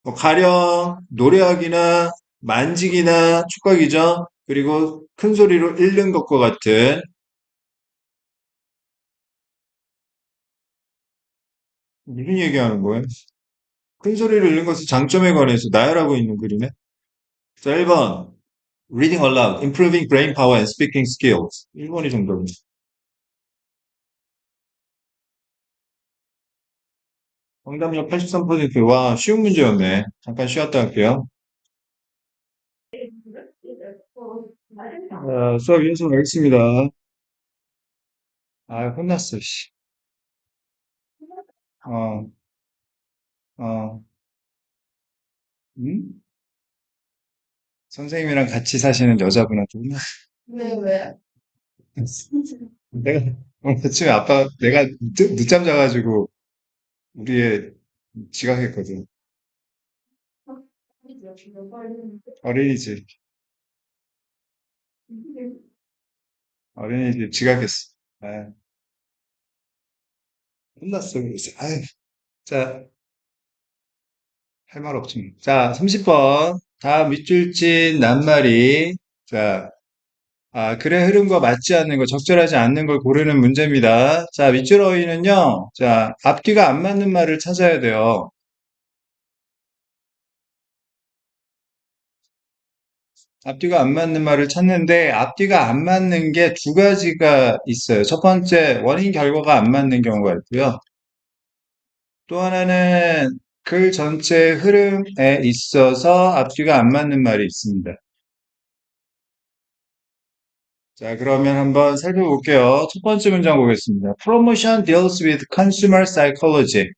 뭐 가령 노래하기나 만지기나 촉각이죠. 그리고 큰 소리로 읽는 것과 같은 무슨 얘기하는 거예요? 큰 소리로 읽는 것의 장점에 관해서 나열하고 있는 글이네. 자, 1번. Reading aloud, improving brain power and speaking skills. 1번이 정답입니다. 정답률 83%. 와, 쉬운 문제였네. 잠깐 쉬었다 할게요. 수업 이어서 가겠습니다. 아, 혼났어, 씨. 어, 어, 응? 선생님이랑 같이 사시는 여자분한테 혼났어. 내가, 오늘 아침에 내가 늦잠 자가지고, 우리 애 지각했거든. 어린이집, 어린이집 지각했어. 아, 혼났어. 그래서, 아유, 자, 할 말 없지. 뭐. 자, 30번. 다음 밑줄진 낱말이. 자, 글의 흐름과 맞지 않는 거, 적절하지 않는 걸 고르는 문제입니다. 자, 밑줄 어휘는요. 자, 앞뒤가 안 맞는 말을 찾아야 돼요. 앞뒤가 안 맞는 말을 찾는데, 앞뒤가 안 맞는 게 두 가지가 있어요. 첫 번째, 원인 결과가 안 맞는 경우가 있고요. 또 하나는 글 전체 흐름에 있어서 앞뒤가 안 맞는 말이 있습니다. 자, 그러면 한번 살펴볼게요. 첫 번째 문장 보겠습니다. Promotion deals with consumer psychology.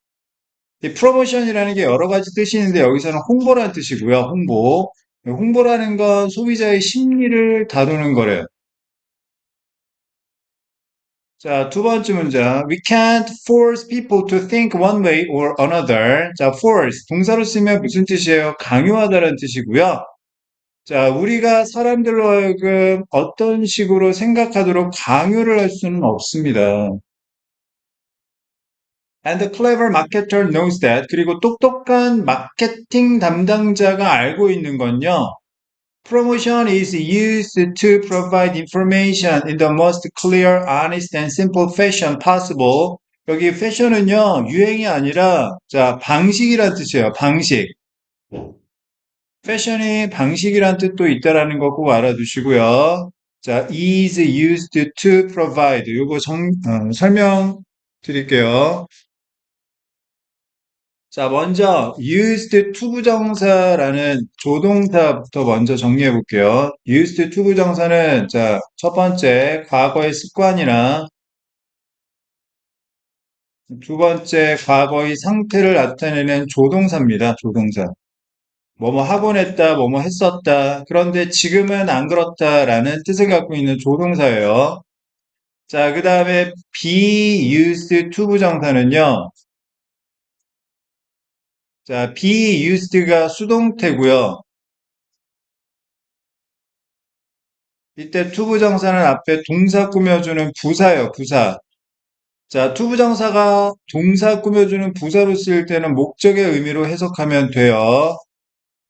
이 프로모션이라는 게 여러 가지 뜻이 있는데 여기서는 홍보라는 뜻이고요. 홍보. 홍보라는 건 소비자의 심리를 다루는 거래요. 자, 두 번째 문장. We can't force people to think one way or another. 자, force. 동사로 쓰면 무슨 뜻이에요? 강요하다라는 뜻이고요. 자, 우리가 사람들로 하여금 어떤 식으로 생각하도록 강요를 할 수는 없습니다. And the clever marketer knows that. 그리고 똑똑한 마케팅 담당자가 알고 있는 건요. Promotion is used to provide information in the most clear, honest, and simple fashion possible. 여기 패션은요, 유행이 아니라, 자, 방식이란 뜻이에요. 방식. 패션이 방식이란 뜻도 있다라는 거 꼭 알아두시고요. 자, is used to provide. 요거 설명 드릴게요. 자, 먼저 used to 부정사라는 조동사부터 먼저 정리해 볼게요. used to 부정사는 자, 첫 번째 과거의 습관이나 두 번째 과거의 상태를 나타내는 조동사입니다. 조동사. 뭐뭐 하곤 했다, 뭐뭐 했었다. 그런데 지금은 안 그렇다라는 뜻을 갖고 있는 조동사예요. 자, 그 다음에 be used to 부정사는요. 자, be used가 수동태고요. 이때 투부정사는 앞에 동사 꾸며주는 부사예요, 부사. 자, 투부정사가 동사 꾸며주는 부사로 쓰일 때는 목적의 의미로 해석하면 돼요.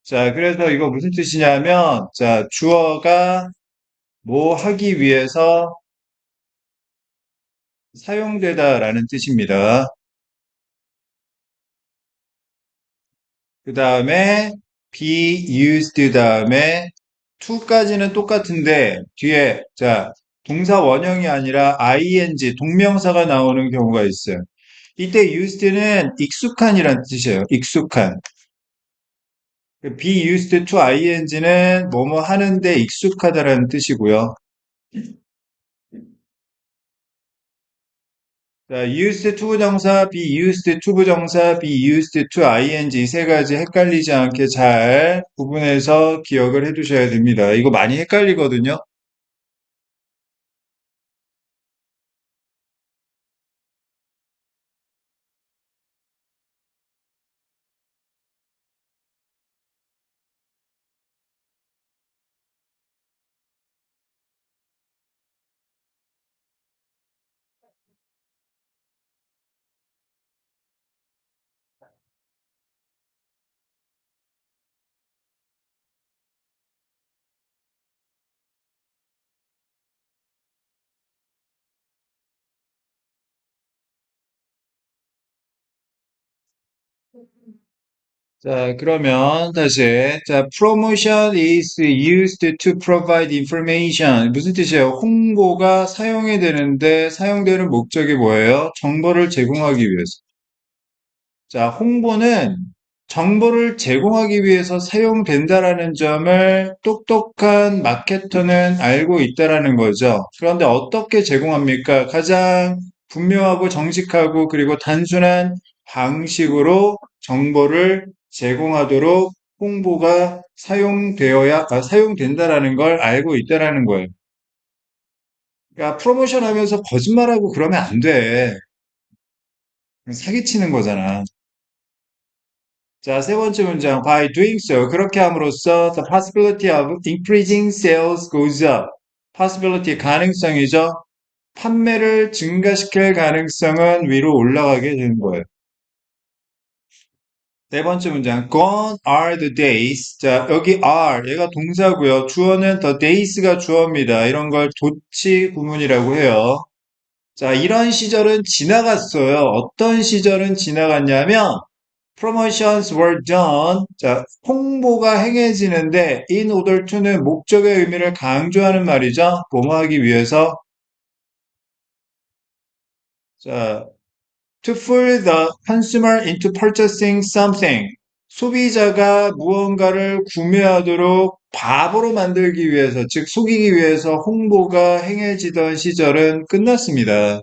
자, 그래서 이거 무슨 뜻이냐면, 자, 주어가 뭐 하기 위해서 사용되다라는 뜻입니다. 그 다음에 be used 다음에 to까지는 똑같은데 뒤에 자 동사 원형이 아니라 ing 동명사가 나오는 경우가 있어요. 이때 used는 익숙한이란 뜻이에요. 익숙한. be used to ing는 뭐뭐 하는데 익숙하다라는 뜻이고요. 자, used to 부정사, be used to 부정사, be used to ing 이 세 가지 헷갈리지 않게 잘 구분해서 기억을 해 두셔야 됩니다. 이거 많이 헷갈리거든요. 자, 그러면 다시. 자, promotion is used to provide information. 무슨 뜻이에요? 홍보가 사용이 되는데 사용되는 목적이 뭐예요? 정보를 제공하기 위해서. 자, 홍보는 정보를 제공하기 위해서 사용된다라는 점을 똑똑한 마케터는 알고 있다라는 거죠. 그런데 어떻게 제공합니까? 가장 분명하고 정직하고 그리고 단순한 방식으로 정보를 제공하도록 홍보가 사용된다라는 걸 알고 있다라는 거예요. 그러니까 프로모션 하면서 거짓말하고 그러면 안 돼. 사기치는 거잖아. 자, 세 번째 문장. By doing so, 그렇게 함으로써 the possibility of increasing sales goes up. possibility, 가능성이죠. 판매를 증가시킬 가능성은 위로 올라가게 되는 거예요. 네 번째 문장. Gone are the days. 자, 여기 are, 얘가 동사고요. 주어는 the days가 주어입니다. 이런 걸 조치 구문이라고 해요. 자, 이런 시절은 지나갔어요. 어떤 시절은 지나갔냐면, promotions were done. 자, 홍보가 행해지는데, in order to는 목적의 의미를 강조하는 말이죠. 뭐뭐 하기 위해서. 자, to fool the consumer into purchasing something. 소비자가 무언가를 구매하도록 바보로 만들기 위해서, 즉, 속이기 위해서 홍보가 행해지던 시절은 끝났습니다.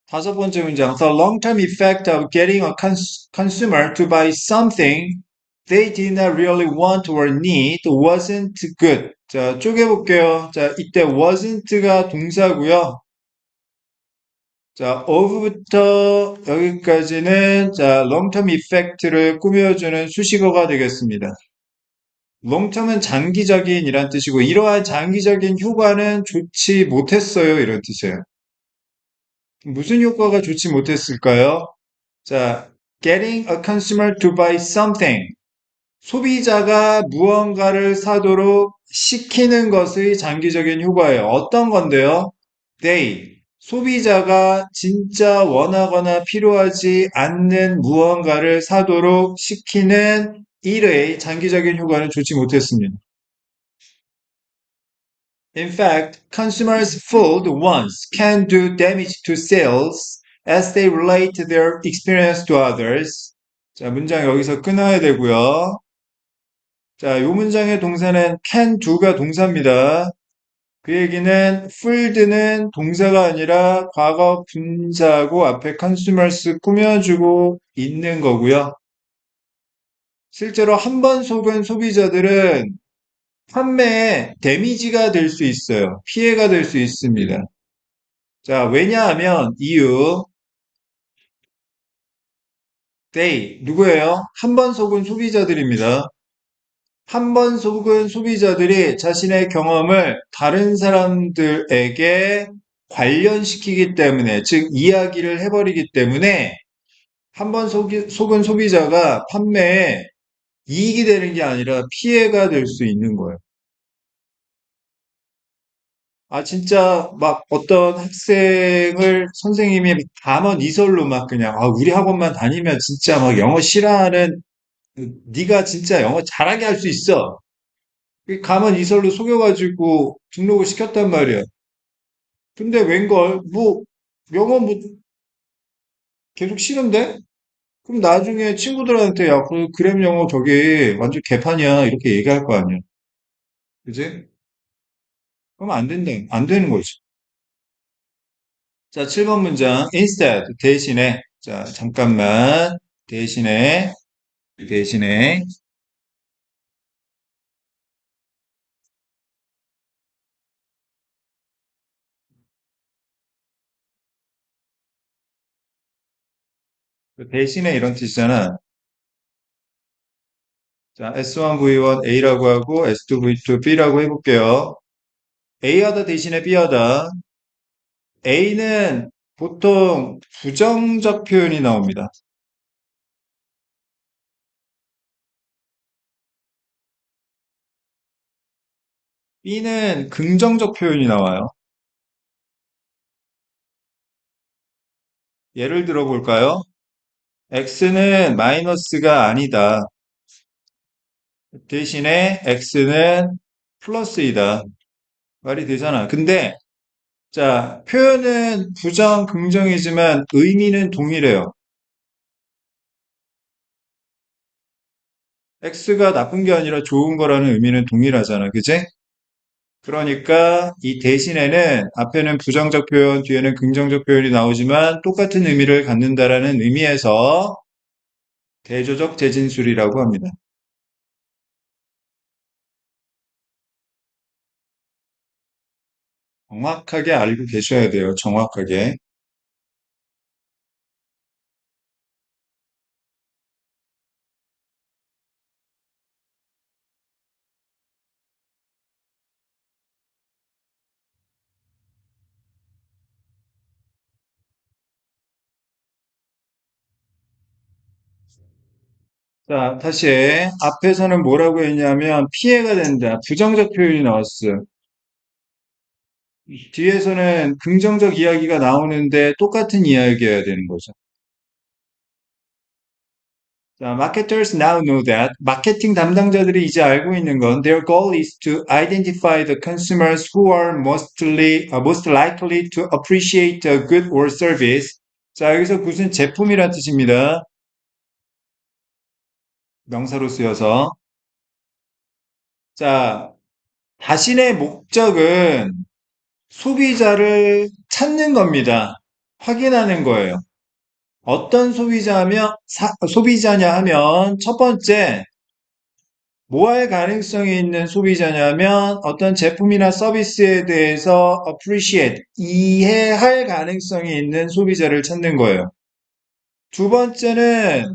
다섯 번째 문장. The long-term effect of getting a consumer to buy something they did not really want or need wasn't good. 자, 쪼개볼게요. 자, 이때 wasn't가 동사고요. 자, of부터 여기까지는 자, long-term effect를 꾸며주는 수식어가 되겠습니다. long-term은 장기적인 이란 뜻이고 이러한 장기적인 효과는 좋지 못했어요. 이런 뜻이에요. 무슨 효과가 좋지 못했을까요? 자, getting a consumer to buy something. 소비자가 무언가를 사도록 시키는 것의 장기적인 효과예요. 어떤 건데요? They. 소비자가 진짜 원하거나 필요하지 않는 무언가를 사도록 시키는 일의 장기적인 효과는 좋지 못했습니다. In fact, consumers fooled once can do damage to sales as they relate their experience to others. 자, 문장 여기서 끊어야 되고요. 자, 요 문장의 동사는 can do가 동사입니다. 그 얘기는 fooled는 동사가 아니라 과거 분사하고 앞에 consumers 꾸며주고 있는 거고요. 실제로 한 번 속은 소비자들은 판매에 데미지가 될 수 있어요. 피해가 될 수 있습니다. 자, 왜냐하면 이유 they 누구예요? 한 번 속은 소비자들입니다. 한 번 속은 소비자들이 자신의 경험을 다른 사람들에게 관련시키기 때문에, 즉 이야기를 해버리기 때문에 한 번 속은 소비자가 판매에 이익이 되는 게 아니라 피해가 될 수 있는 거예요. 아, 진짜 막 어떤 학생을 선생님이 담원 이설로 막 그냥 아, 우리 학원만 다니면 진짜 막 영어 싫어하는 네가 진짜 영어 잘하게 할 수 있어. 가만 이설로 속여가지고 등록을 시켰단 말이야. 근데 웬걸 뭐 영어 뭐 계속 싫은데? 그럼 나중에 친구들한테 야, 그 그램 영어 저기 완전 개판이야 이렇게 얘기할 거 아니야. 그지? 그럼 안 된다. 안 되는 거지. 자, 7번 문장. instead 대신에 자, 잠깐만. 대신에 그 대신에 이런 뜻이잖아. 자, S1V1 A라고 하고 S2V2 B라고 해볼게요. A하다 대신에 B하다. A는 보통 부정적 표현이 나옵니다. B는 긍정적 표현이 나와요. 예를 들어 볼까요? X는 마이너스가 아니다. 대신에 X는 플러스이다. 말이 되잖아. 근데 자, 표현은 부정, 긍정이지만 의미는 동일해요. X가 나쁜 게 아니라 좋은 거라는 의미는 동일하잖아. 그지? 그러니까 이 대신에는 앞에는 부정적 표현, 뒤에는 긍정적 표현이 나오지만 똑같은 의미를 갖는다라는 의미에서 대조적 재진술이라고 합니다. 정확하게 알고 계셔야 돼요. 정확하게. 자, 다시 앞에서는 뭐라고 했냐면 피해가 된다. 부정적 표현이 나왔어요. 뒤에서는 긍정적 이야기가 나오는데 똑같은 이야기여야 되는 거죠. 자, marketers now know that 마케팅 담당자들이 이제 알고 있는 건 their goal is to identify the consumers who are most likely to appreciate a good or service. 자, 여기서 무슨 제품이란 뜻입니다. 명사로 쓰여서. 자, 자신의 목적은 소비자를 찾는 겁니다. 확인하는 거예요. 어떤 소비자냐 하면 첫 번째 뭐 할 가능성이 있는 소비자냐면 어떤 제품이나 서비스에 대해서 appreciate, 이해할 가능성이 있는 소비자를 찾는 거예요. 두 번째는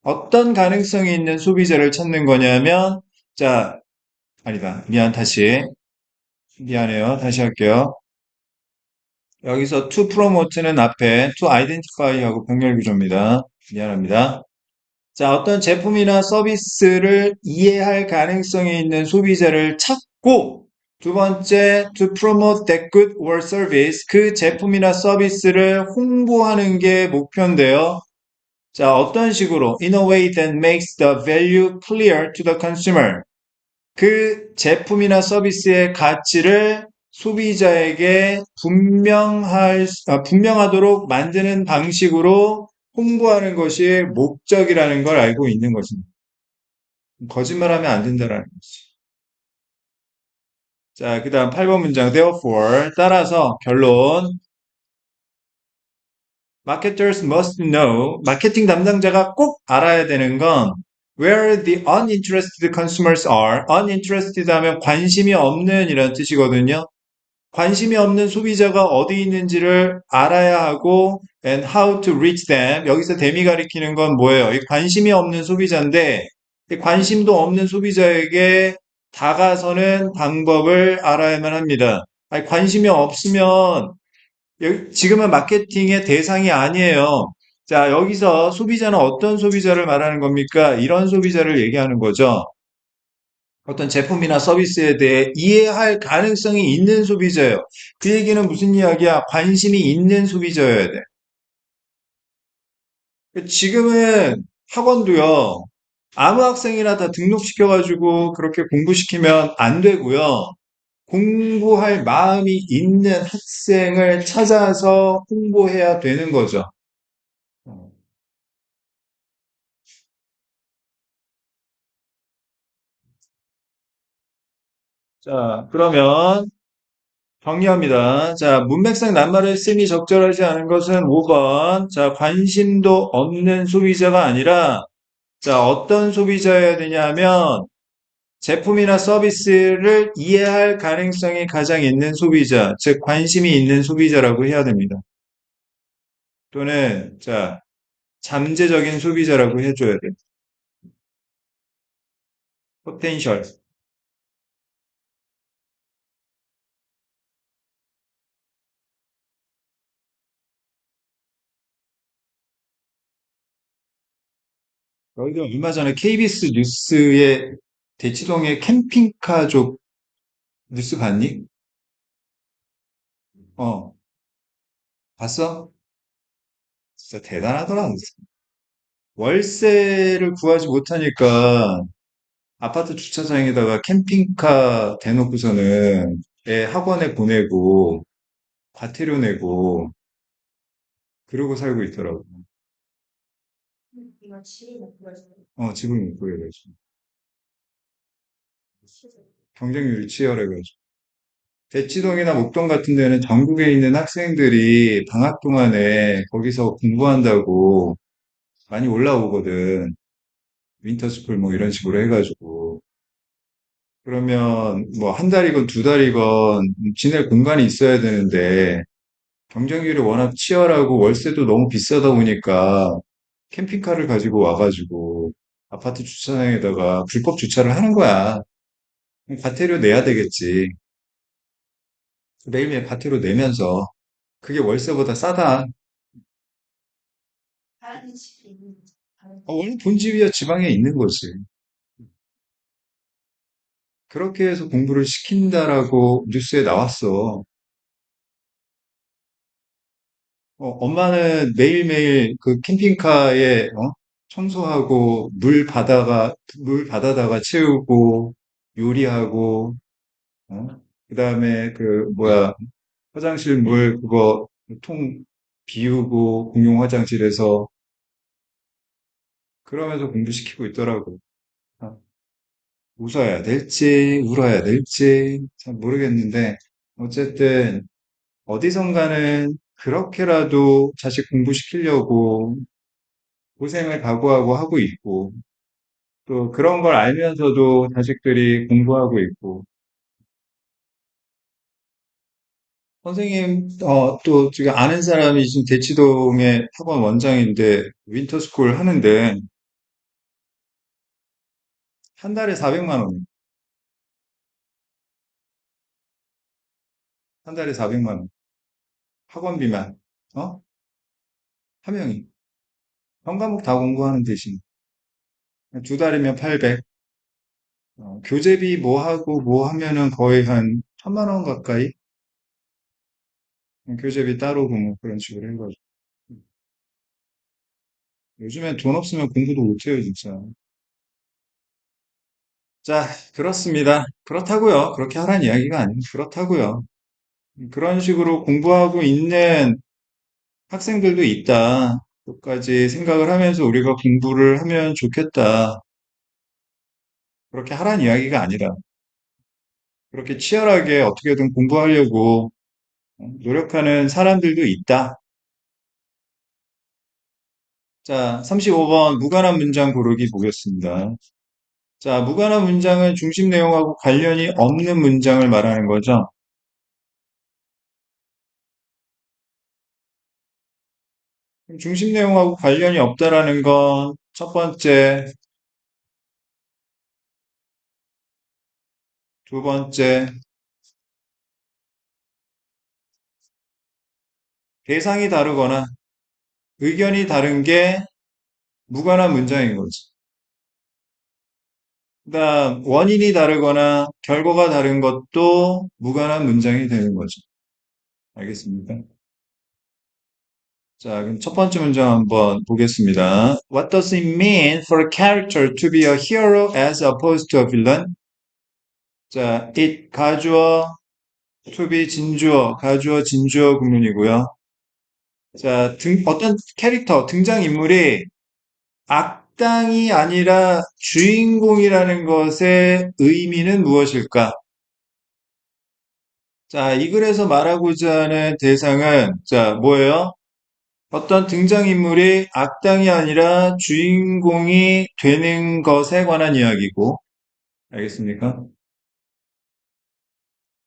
어떤 가능성이 있는 소비자를 찾는 거냐면 자, 아니다. 미안해요. 다시 할게요. 여기서 to promote는 앞에 to identify하고 병렬 구조입니다. 미안합니다. 자, 어떤 제품이나 서비스를 이해할 가능성이 있는 소비자를 찾고, 두 번째, to promote that good or service, 그 제품이나 서비스를 홍보하는 게 목표인데요. 자, 어떤 식으로? In a way that makes the value clear to the consumer. 그 제품이나 서비스의 가치를 소비자에게 분명하도록 만드는 방식으로 홍보하는 것이 목적이라는 걸 알고 있는 것입니다. 거짓말하면 안 된다라는 거지. 자, 그 다음 8번 문장, therefore, 따라서 결론. Marketers must know, 마케팅 담당자가 꼭 알아야 되는 건 where the uninterested consumers are. uninterested 하면 관심이 없는 이런 뜻이거든요. 관심이 없는 소비자가 어디 있는지를 알아야 하고 and how to reach them. 여기서 댐이 가리키는 건 뭐예요? 이 관심이 없는 소비자인데 이 관심도 없는 소비자에게 다가서는 방법을 알아야만 합니다. 아니, 관심이 없으면 지금은 마케팅의 대상이 아니에요. 자, 여기서 소비자는 어떤 소비자를 말하는 겁니까? 이런 소비자를 얘기하는 거죠. 어떤 제품이나 서비스에 대해 이해할 가능성이 있는 소비자예요. 그 얘기는 무슨 이야기야? 관심이 있는 소비자여야 돼. 지금은 학원도요. 아무 학생이나 다 등록시켜가지고 그렇게 공부시키면 안 되고요. 공부할 마음이 있는 학생을 찾아서 홍보해야 되는 거죠. 자, 그러면 정리합니다. 자, 문맥상 낱말을 쓰니 적절하지 않은 것은 5번. 자, 관심도 없는 소비자가 아니라, 자, 어떤 소비자여야 되냐 하면, 제품이나 서비스를 이해할 가능성이 가장 있는 소비자, 즉, 관심이 있는 소비자라고 해야 됩니다. 또는, 자, 잠재적인 소비자라고 해줘야 돼. 포텐셜. 너희도 얼마 전에 KBS 뉴스에 대치동의 캠핑카족 뉴스 봤니? 어, 봤어? 진짜 대단하더라. 월세를 구하지 못하니까 아파트 주차장에다가 캠핑카 대놓고서는 애 학원에 보내고 과태료 내고 그러고 살고 있더라고. 집을 못 구해가지고. 경쟁률이 치열해가지고. 대치동이나 목동 같은 데는 전국에 있는 학생들이 방학 동안에 거기서 공부한다고 많이 올라오거든. 윈터스쿨 뭐 이런 식으로 해가지고. 그러면 뭐 한 달이건 두 달이건 지낼 공간이 있어야 되는데 경쟁률이 워낙 치열하고 월세도 너무 비싸다 보니까 캠핑카를 가지고 와가지고 아파트 주차장에다가 불법 주차를 하는 거야. 과태료 내야 되겠지. 매일매일 과태료 내면서 그게 월세보다 싸다. 원래 본집이야 지방에 있는 거지. 그렇게 해서 공부를 시킨다라고 뉴스에 나왔어. 엄마는 매일매일 그 캠핑카에 청소하고 물 받아다가 채우고 요리하고 어? 그다음에 그 뭐야 화장실 물 그거 통 비우고 공용 화장실에서 그러면서 공부시키고 있더라고. 아, 웃어야 될지 울어야 될지 참 모르겠는데 어쨌든 어디선가는 그렇게라도 자식 공부시키려고 고생을 각오하고 하고 있고 또 그런 걸 알면서도 자식들이 공부하고 있고 선생님 또 지금 아는 사람이 지금 대치동의 학원 원장인데 윈터스쿨 하는데 한 달에 400만 원, 한 달에 400만 원 학원비만 어? 한 명이 한 과목 다 공부하는 대신 두 달이면 800 교재비 뭐 하고 뭐 하면은 거의 한 1000만 원 가까이 교재비 따로 뭐 그런 식으로 해가지고 요즘엔 돈 없으면 공부도 못해요 진짜. 자, 그렇습니다. 그렇다고요. 그렇게 하라는 이야기가 아니고 그렇다고요. 그런 식으로 공부하고 있는 학생들도 있다. 끝까지 생각을 하면서 우리가 공부를 하면 좋겠다. 그렇게 하라는 이야기가 아니라 그렇게 치열하게 어떻게든 공부하려고 노력하는 사람들도 있다. 자, 35번 무관한 문장 고르기 보겠습니다. 자, 무관한 문장은 중심 내용하고 관련이 없는 문장을 말하는 거죠. 중심 내용하고 관련이 없다라는 건 첫 번째, 두 번째, 대상이 다르거나 의견이 다른 게 무관한 문장인 거지. 그다음 원인이 다르거나 결과가 다른 것도 무관한 문장이 되는 거죠. 알겠습니까? 자, 그럼 첫 번째 문장 한번 보겠습니다. What does it mean for a character to be a hero as opposed to a villain? 자, it 가주어, to be 진주어, 가주어, 진주어 구문이고요. 자, 어떤 캐릭터, 등장인물이 악당이 아니라 주인공이라는 것의 의미는 무엇일까? 자, 이 글에서 말하고자 하는 대상은, 자, 뭐예요? 어떤 등장인물이 악당이 아니라 주인공이 되는 것에 관한 이야기고, 알겠습니까?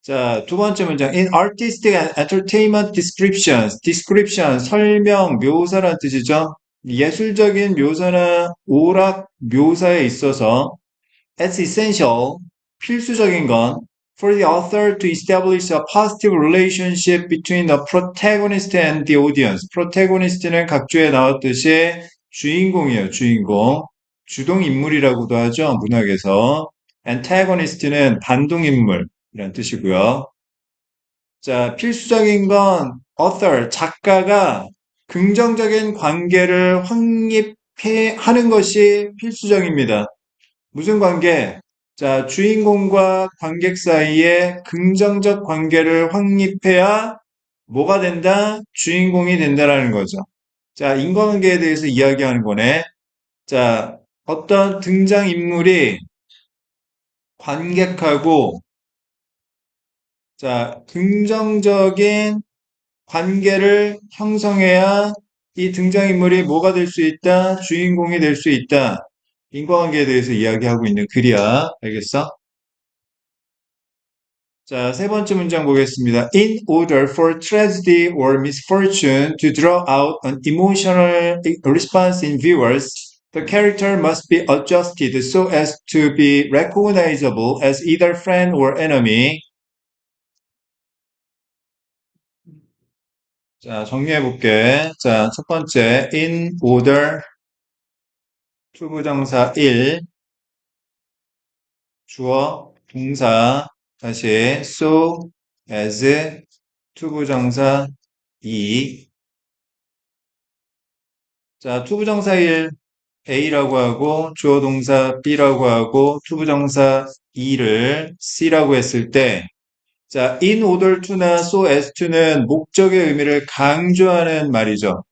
자, 두 번째 문장. In artistic and entertainment descriptions, description, 설명, 묘사란 뜻이죠. 예술적인 묘사나 오락 묘사에 있어서 It's essential, 필수적인 건 for the author to establish a positive relationship between the protagonist and the audience. protagonist는 각주에 나왔듯이 주인공이에요, 주인공. 주동인물이라고도 하죠, 문학에서. antagonist는 반동인물이란 뜻이고요. 자, 필수적인 건 author, 작가가 긍정적인 관계를 확립해 하는 것이 필수적입니다. 무슨 관계? 자, 주인공과 관객 사이에 긍정적 관계를 확립해야 뭐가 된다? 주인공이 된다라는 거죠. 자, 인과관계에 대해서 이야기하는 거네. 자, 어떤 등장인물이 관객하고, 자, 긍정적인 관계를 형성해야 이 등장인물이 뭐가 될 수 있다? 주인공이 될 수 있다. 인과관계에 대해서 이야기하고 있는 글이야. 알겠어? 자, 세 번째 문장 보겠습니다. In order for tragedy or misfortune to draw out an emotional response in viewers, the character must be adjusted so as to be recognizable as either friend or enemy. 자, 정리해 볼게. 자, 첫 번째, in order, 투부정사 1, 주어, 동사, 다시, so, as, 투부정사 2. 자, 투부정사 1, A라고 하고, 주어 동사 B라고 하고, 투부정사 2를 C라고 했을 때, 자, in order to나 so as to는 목적의 의미를 강조하는 말이죠.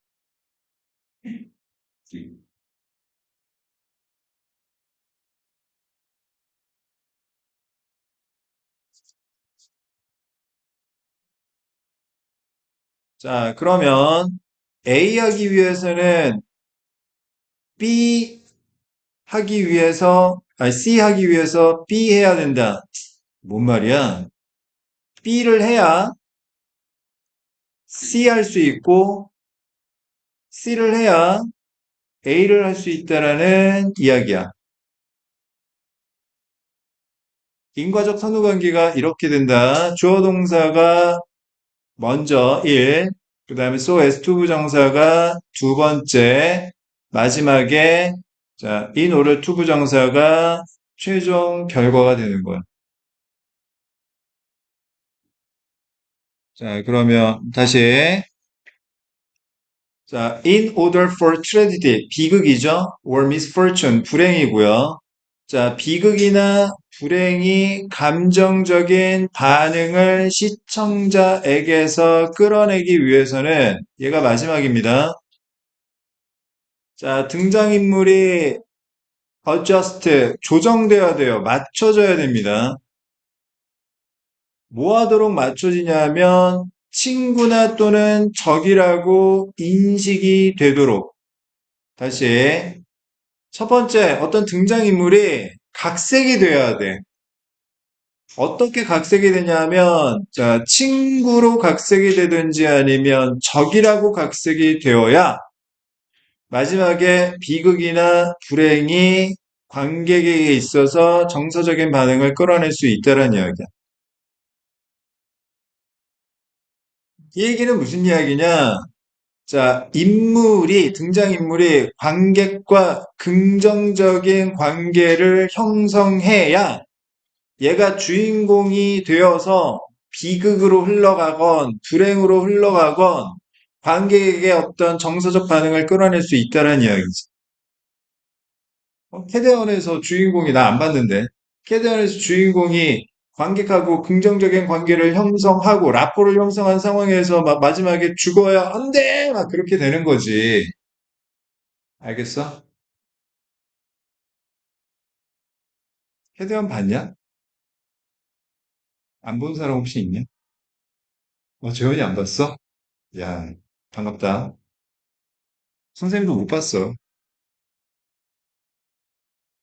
자, 그러면 A 하기 위해서는 B 하기 위해서, 아니, C 하기 위해서 B 해야 된다. 뭔 말이야? B를 해야 C 할 수 있고, C를 해야 A를 할 수 있다라는 이야기야. 인과적 선후관계가 이렇게 된다. 주어 동사가 먼저 1, 그 다음에 so as to 부정사가 두 번째, 마지막에 자, in order to 부정사가 최종 결과가 되는 거야. 자, 그러면 다시 자, in order for tragedy, 비극이죠. or misfortune, 불행이고요. 자, 비극이나 불행이 감정적인 반응을 시청자에게서 끌어내기 위해서는 얘가 마지막입니다. 자, 등장인물이 adjust, 조정돼야 돼요. 맞춰져야 됩니다. 뭐 하도록 맞춰지냐면 친구나 또는 적이라고 인식이 되도록 다시 첫 번째 어떤 등장인물이 각색이 돼야 돼. 어떻게 각색이 되냐면 자, 친구로 각색이 되든지 아니면 적이라고 각색이 되어야 마지막에 비극이나 불행이 관객에게 있어서 정서적인 반응을 끌어낼 수 있다는 이야기야. 이 얘기는 무슨 이야기냐? 자, 등장인물이 관객과 긍정적인 관계를 형성해야 얘가 주인공이 되어서 비극으로 흘러가건 불행으로 흘러가건 관객에게 어떤 정서적 반응을 끌어낼 수 있다는 이야기지. 캐대언에서 주인공이 나 안 봤는데 캐대언에서 주인공이 관객하고 긍정적인 관계를 형성하고 라포를 형성한 상황에서 막 마지막에 죽어야 안 돼! 막 그렇게 되는 거지. 알겠어? 캐대언 봤냐? 안 본 사람 혹시 있냐? 재현이 안 봤어? 야, 반갑다. 선생님도 못 봤어.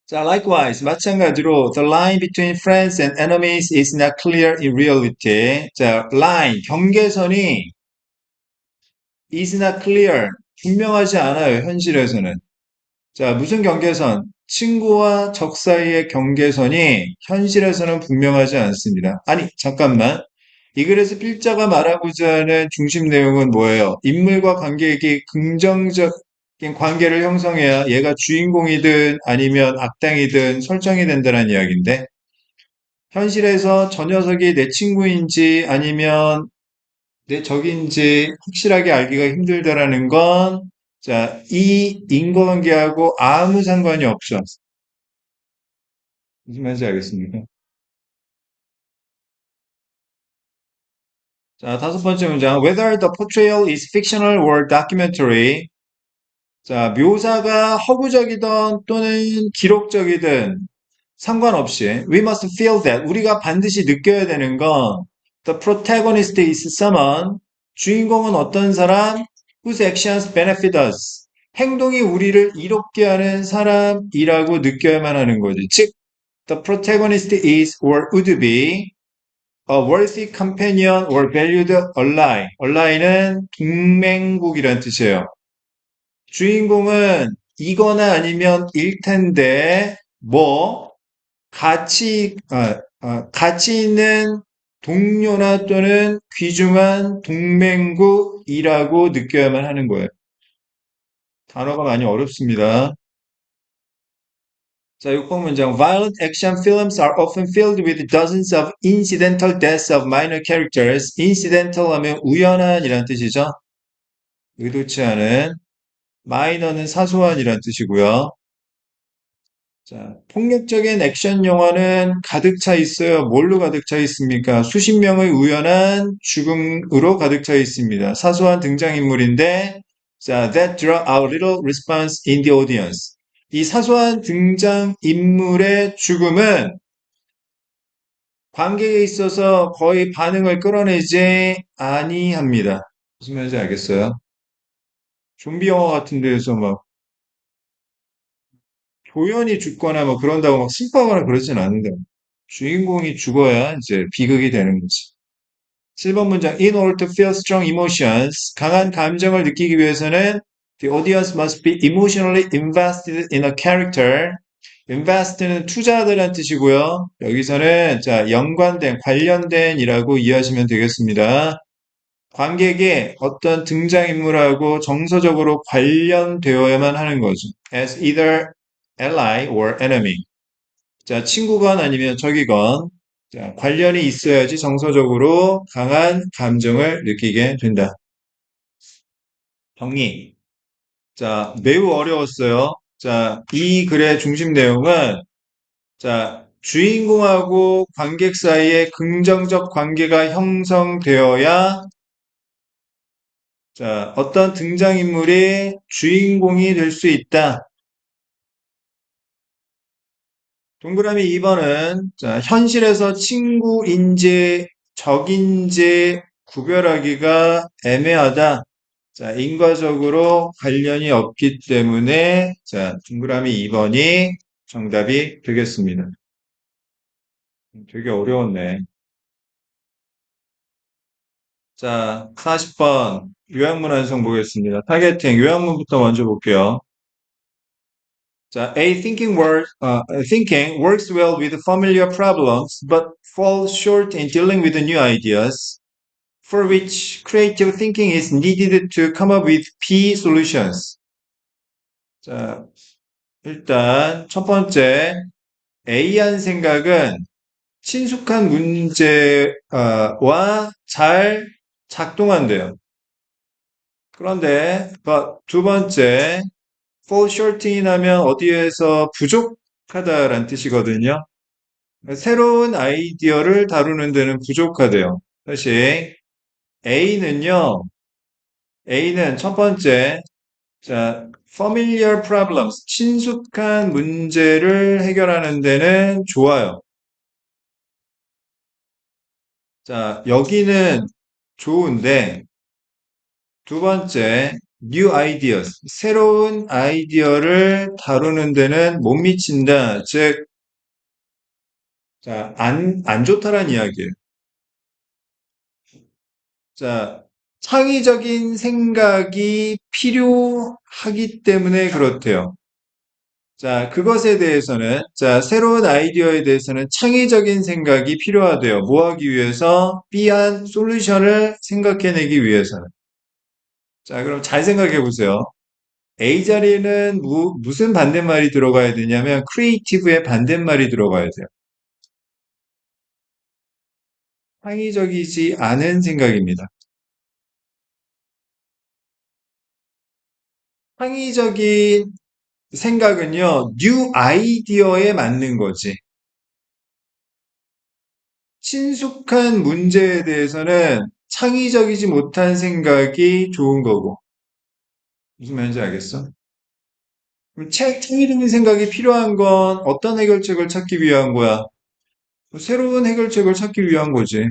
자, likewise, 마찬가지로 the line between friends and enemies is not clear in reality. 자, line, 경계선이 is not clear, 분명하지 않아요, 현실에서는. 자, 무슨 경계선? 친구와 적 사이의 경계선이 현실에서는 분명하지 않습니다. 아니, 잠깐만. 이 글에서 필자가 말하고자 하는 중심 내용은 뭐예요? 인물과 관객이 긍정적인 관계를 형성해야 얘가 주인공이든 아니면 악당이든 설정이 된다는 이야기인데, 현실에서 저 녀석이 내 친구인지 아니면 내 적인지 확실하게 알기가 힘들다라는 건, 자, 이 인과관계하고 아무 상관이 없죠. 무슨 말인지 알겠습니까? 자, 다섯 번째 문장. Whether the portrayal is fictional or documentary. 자, 묘사가 허구적이든 또는 기록적이든 상관없이 we must feel that 우리가 반드시 느껴야 되는 건 the protagonist is someone 주인공은 어떤 사람 whose actions benefit us 행동이 우리를 이롭게 하는 사람이라고 느껴야만 하는 거지. 즉, the protagonist is or would be a worthy companion or valued ally. ally는 동맹국이란 뜻이에요. 주인공은 이거나 아니면 일 텐데 뭐 가치 있는 동료나 또는 귀중한 동맹국이라고 느껴야만 하는 거예요. 단어가 많이 어렵습니다. 자, 6번 문장. Violent action films are often filled with dozens of incidental deaths of minor characters. incidental 하면 우연한이란 뜻이죠. 의도치 않은. minor는 사소한이란 뜻이고요. 자, 폭력적인 액션 영화는 가득 차 있어요. 뭘로 가득 차 있습니까? 수십 명의 우연한 죽음으로 가득 차 있습니다. 사소한 등장인물인데, 자, that draw out little response in the audience. 이 사소한 등장인물의 죽음은 관객에 있어서 거의 반응을 끌어내지 아니합니다. 무슨 말인지 알겠어요? 좀비 영화 같은 데에서 막 조연이 죽거나 뭐 그런다고 막 슬퍼하거나 그러진 않는데 주인공이 죽어야 이제 비극이 되는 거지. 7번 문장 In order to feel strong emotions 강한 감정을 느끼기 위해서는 the audience must be emotionally invested in a character. invest는 투자하다라는 뜻이고요. 여기서는 자 연관된 관련된이라고 이해하시면 되겠습니다. 관객의 어떤 등장인물하고 정서적으로 관련되어야만 하는 거죠. as either ally or enemy. 자, 친구건 아니면 적이건 자, 관련이 있어야지 정서적으로 강한 감정을 느끼게 된다. 정리. 자, 매우 어려웠어요. 자, 이 글의 중심 내용은 자, 주인공하고 관객 사이에 긍정적 관계가 형성되어야 자, 어떤 등장인물이 주인공이 될 수 있다. 동그라미 2번은 자, 현실에서 친구인지 적인지 구별하기가 애매하다. 자, 인과적으로 관련이 없기 때문에 자, 동그라미 2번이 정답이 되겠습니다. 되게 어려웠네. 자, 40번 요약문 완성 보겠습니다. 타겟팅 요약문부터 먼저 볼게요. 자, thinking works well with familiar problems, but falls short in dealing with the new ideas, for which creative thinking is needed to come up with B solutions. 자, 일단 첫 번째, A한 생각은 친숙한 문제와 잘 작동한대요. 그런데 두 번째, fall short인 하면 어디에서 부족하다라는 뜻이거든요. 새로운 아이디어를 다루는 데는 부족하대요. 다시 A는요. A는 첫 번째 자, familiar problems 친숙한 문제를 해결하는 데는 좋아요. 자, 여기는 좋은데 두 번째 new ideas 새로운 아이디어를 다루는 데는 못 미친다. 즉 자, 안 좋다란 이야기예요. 자, 창의적인 생각이 필요하기 때문에 그렇대요. 자, 그것에 대해서는, 자, 새로운 아이디어에 대해서는 창의적인 생각이 필요하대요. 뭐 하기 위해서? B한 솔루션을 생각해내기 위해서는. 자, 그럼 잘 생각해 보세요. A 자리에는 무슨 반대말이 들어가야 되냐면, creative의 반대말이 들어가야 돼요. 창의적이지 않은 생각입니다. 창의적인 생각은요, new 아이디어에 맞는 거지. 친숙한 문제에 대해서는 창의적이지 못한 생각이 좋은 거고. 무슨 말인지 알겠어? 그럼 창의적인 생각이 필요한 건 어떤 해결책을 찾기 위한 거야? 새로운 해결책을 찾기 위한 거지.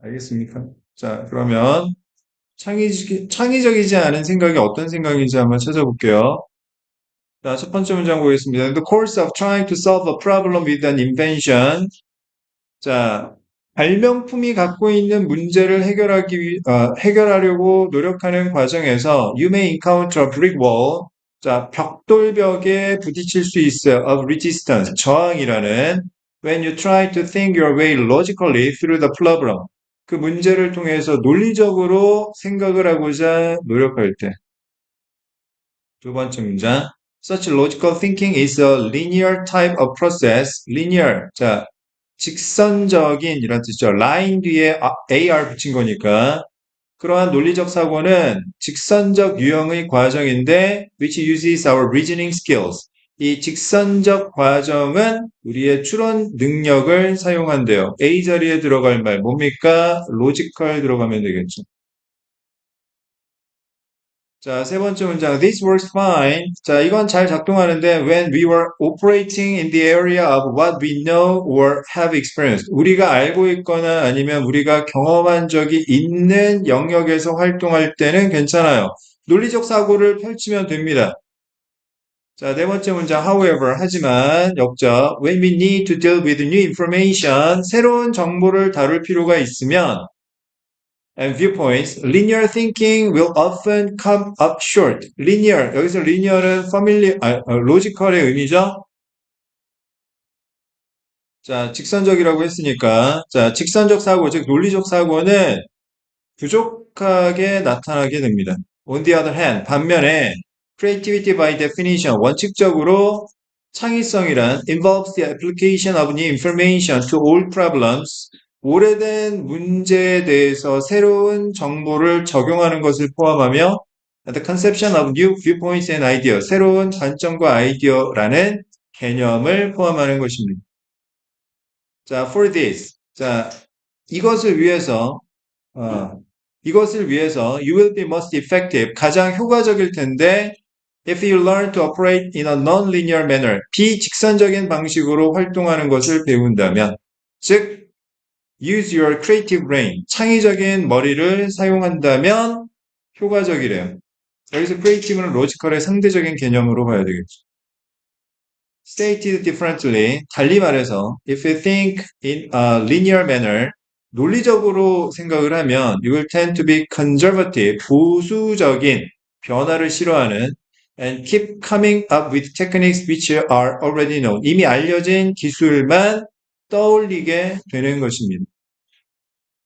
알겠습니까? 자, 그러면 창의적이지 않은 생각이 어떤 생각인지 한번 찾아볼게요. 자, 첫 번째 문장 보겠습니다. In the course of trying to solve a problem with an invention. 자, 발명품이 갖고 있는 문제를 해결하려고 노력하는 과정에서 you may encounter a brick wall. 자, 벽돌벽에 부딪힐 수 있어요. of resistance, 저항이라는 when you try to think your way logically through the problem. 그 문제를 통해서 논리적으로 생각을 하고자 노력할 때. 두 번째 문장. Such logical thinking is a linear type of process. linear. 자, 직선적인 이런 뜻이죠. line 뒤에 AR 붙인 거니까. 그러한 논리적 사고는 직선적 유형의 과정인데 which uses our reasoning skills. 이 직선적 과정은 우리의 추론 능력을 사용한대요. A 자리에 들어갈 말 뭡니까? logical 들어가면 되겠죠. 자, 세 번째 문장. This works fine. 자, 이건 잘 작동하는데 when we were operating in the area of what we know or have experienced. 우리가 알고 있거나 아니면 우리가 경험한 적이 있는 영역에서 활동할 때는 괜찮아요. 논리적 사고를 펼치면 됩니다. 자, 네 번째 문장. However, 하지만 역적. When we need to deal with new information, 새로운 정보를 다룰 필요가 있으면 and viewpoints, linear thinking will often come up short. linear, 여기서 linear은 logical의 의미죠. 자, 직선적이라고 했으니까, 자, 직선적 사고, 즉 논리적 사고는 부족하게 나타나게 됩니다. On the other hand, 반면에 creativity by definition, 원칙적으로 창의성이란 involves the application of new information to old problems. 오래된 문제에 대해서 새로운 정보를 적용하는 것을 포함하며 the conception of new viewpoints and ideas, 새로운 관점과 아이디어라는 개념을 포함하는 것입니다. 자, for this. 자, 이것을 위해서 이것을 위해서 you will be most effective. 가장 효과적일 텐데 if you learn to operate in a non-linear manner. 비직선적인 방식으로 활동하는 것을 배운다면 즉 use your creative brain. 창의적인 머리를 사용한다면 효과적이래요. 여기서 creative는 logical의 상대적인 개념으로 봐야 되겠죠. Stated differently, 달리 말해서, if you think in a linear manner, 논리적으로 생각을 하면, you will tend to be conservative, 보수적인, 변화를 싫어하는, and keep coming up with techniques which are already known. 이미 알려진 기술만 떠올리게 되는 것입니다.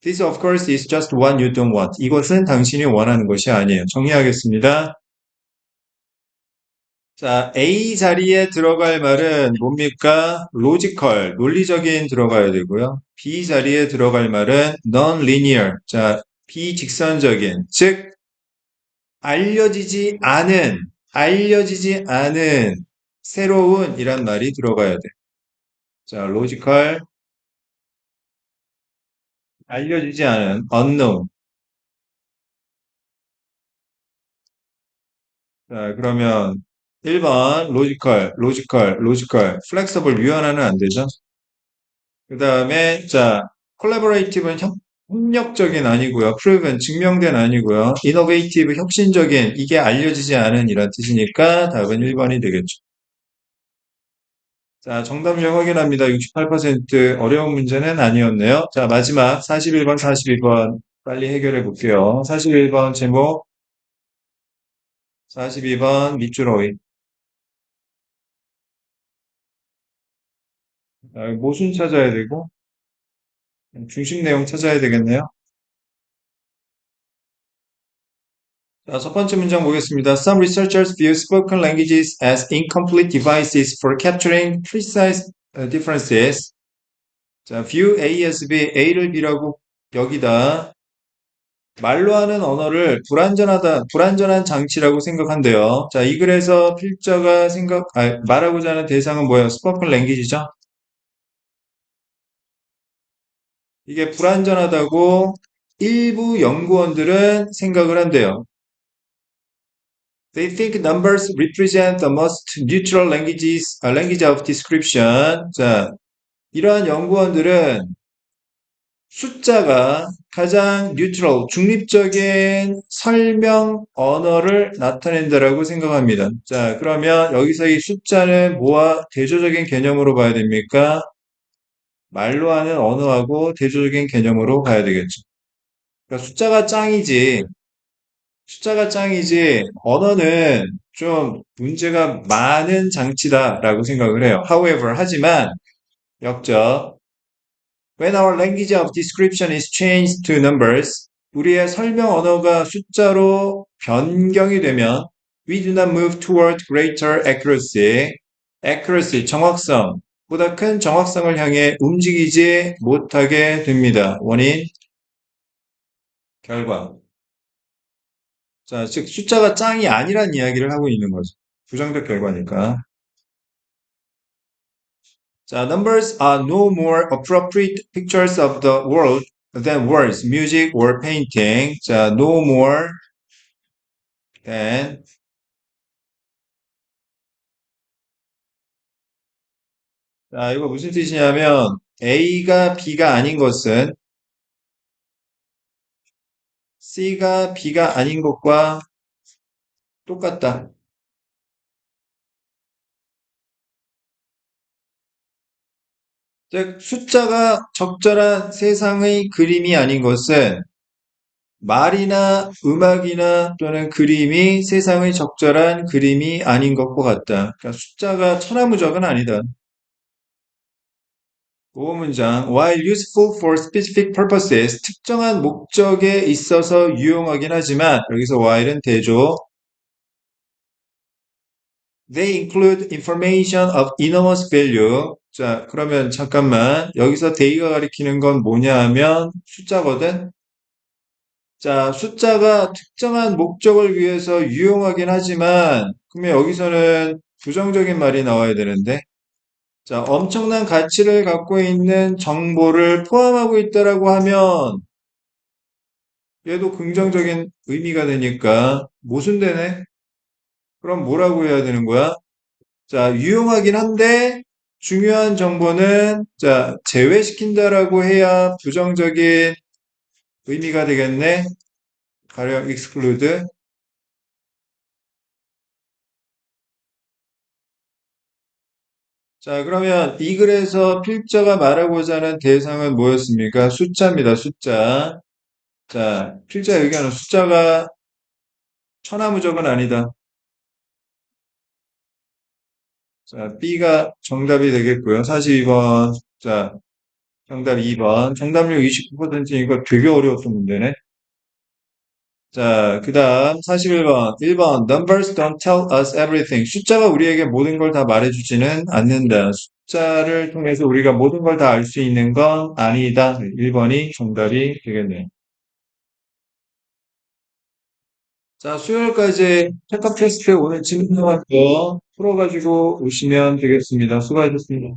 This, of course, is just what you don't want. 이것은 당신이 원하는 것이 아니에요. 정리하겠습니다. 자, A 자리에 들어갈 말은 뭡니까? logical, 논리적인 들어가야 되고요. B 자리에 들어갈 말은 non-linear, 자, 비직선적인, 즉, 알려지지 않은 새로운 이란 말이 들어가야 돼. 자, logical, 알려지지 않은 unknown. 자, 그러면 1번 logical, flexible, 유연화는 안 되죠? 그 다음에, 자, collaborative는 협력적인 아니고요. proven, 증명된 아니고요. innovative, 혁신적인, 이게 알려지지 않은 이란 뜻이니까 답은 1번이 되겠죠. 자, 정답률 확인합니다. 68% 어려운 문제는 아니었네요. 자, 마지막 41번, 42번 빨리 해결해 볼게요. 41번 제목, 42번 밑줄 어휘. 모순 찾아야 되고, 중심 내용 찾아야 되겠네요. 자, 첫 번째 문장 보겠습니다. Some researchers view spoken languages as incomplete devices for capturing precise differences. 자, view A as B, A를 B라고 여기다 말로 하는 언어를 불완전한 장치라고 생각한대요. 자, 이 글에서 필자가 말하고자 하는 대상은 뭐예요? 스포큰 랭귀지죠? 이게 불완전하다고 일부 연구원들은 생각을 한대요. They think numbers represent the most neutral language of description. 자, 이러한 연구원들은 숫자가 가장 neutral, 중립적인 설명 언어를 나타낸다라고 생각합니다. 자, 그러면 여기서 이 숫자는 뭐와 대조적인 개념으로 봐야 됩니까? 말로 하는 언어하고 대조적인 개념으로 봐야 되겠죠. 그러니까 숫자가 짱이지, 언어는 좀 문제가 많은 장치다라고 생각을 해요. However, 하지만, 역적, when our language of description is changed to numbers, 우리의 설명 언어가 숫자로 변경이 되면, we do not move toward greater accuracy, 정확성, 보다 큰 정확성을 향해 움직이지 못하게 됩니다. 원인, 결과. 자, 즉 숫자가 짱이 아니란 이야기를 하고 있는 거죠. 부정적 결과니까. 자, numbers are no more appropriate pictures of the world than words, music, or painting. 자, no more than. 자, 이거 무슨 뜻이냐면 A가 B가 아닌 것은 C가 B가 아닌 것과 똑같다. 즉, 숫자가 적절한 세상의 그림이 아닌 것은 말이나 음악이나 또는 그림이 세상의 적절한 그림이 아닌 것과 같다. 그러니까 숫자가 천하무적은 아니다. 보호 문장 while useful for specific purposes 특정한 목적에 있어서 유용하긴 하지만 여기서 while은 대조 they include information of enormous value. 자, 그러면 잠깐만 여기서 they가 가리키는 건 뭐냐 하면 숫자거든. 자, 숫자가 특정한 목적을 위해서 유용하긴 하지만, 그러면 여기서는 부정적인 말이 나와야 되는데, 자, 엄청난 가치를 갖고 있는 정보를 포함하고 있다라고 하면, 얘도 긍정적인 의미가 되니까, 모순되네? 그럼 뭐라고 해야 되는 거야? 자, 유용하긴 한데, 중요한 정보는, 자, 제외시킨다라고 해야 부정적인 의미가 되겠네? 가령 exclude. 자, 그러면 이 글에서 필자가 말하고자 하는 대상은 뭐였습니까? 숫자입니다, 숫자. 자, 필자 얘기하는 숫자가 천하무적은 아니다. 자, B가 정답이 되겠고요. 42번. 자, 정답 2번. 정답률 29%니까 되게 어려웠던 문제네. 자, 그 다음 41번. 1번. Numbers don't tell us everything. 숫자가 우리에게 모든 걸 다 말해주지는 않는다. 숫자를 통해서 우리가 모든 걸 다 알 수 있는 건 아니다. 1번이 정답이 되겠네요. 자, 수요일까지 체크 테스트 오늘 진행한 거 풀어가지고 오시면 되겠습니다. 수고하셨습니다.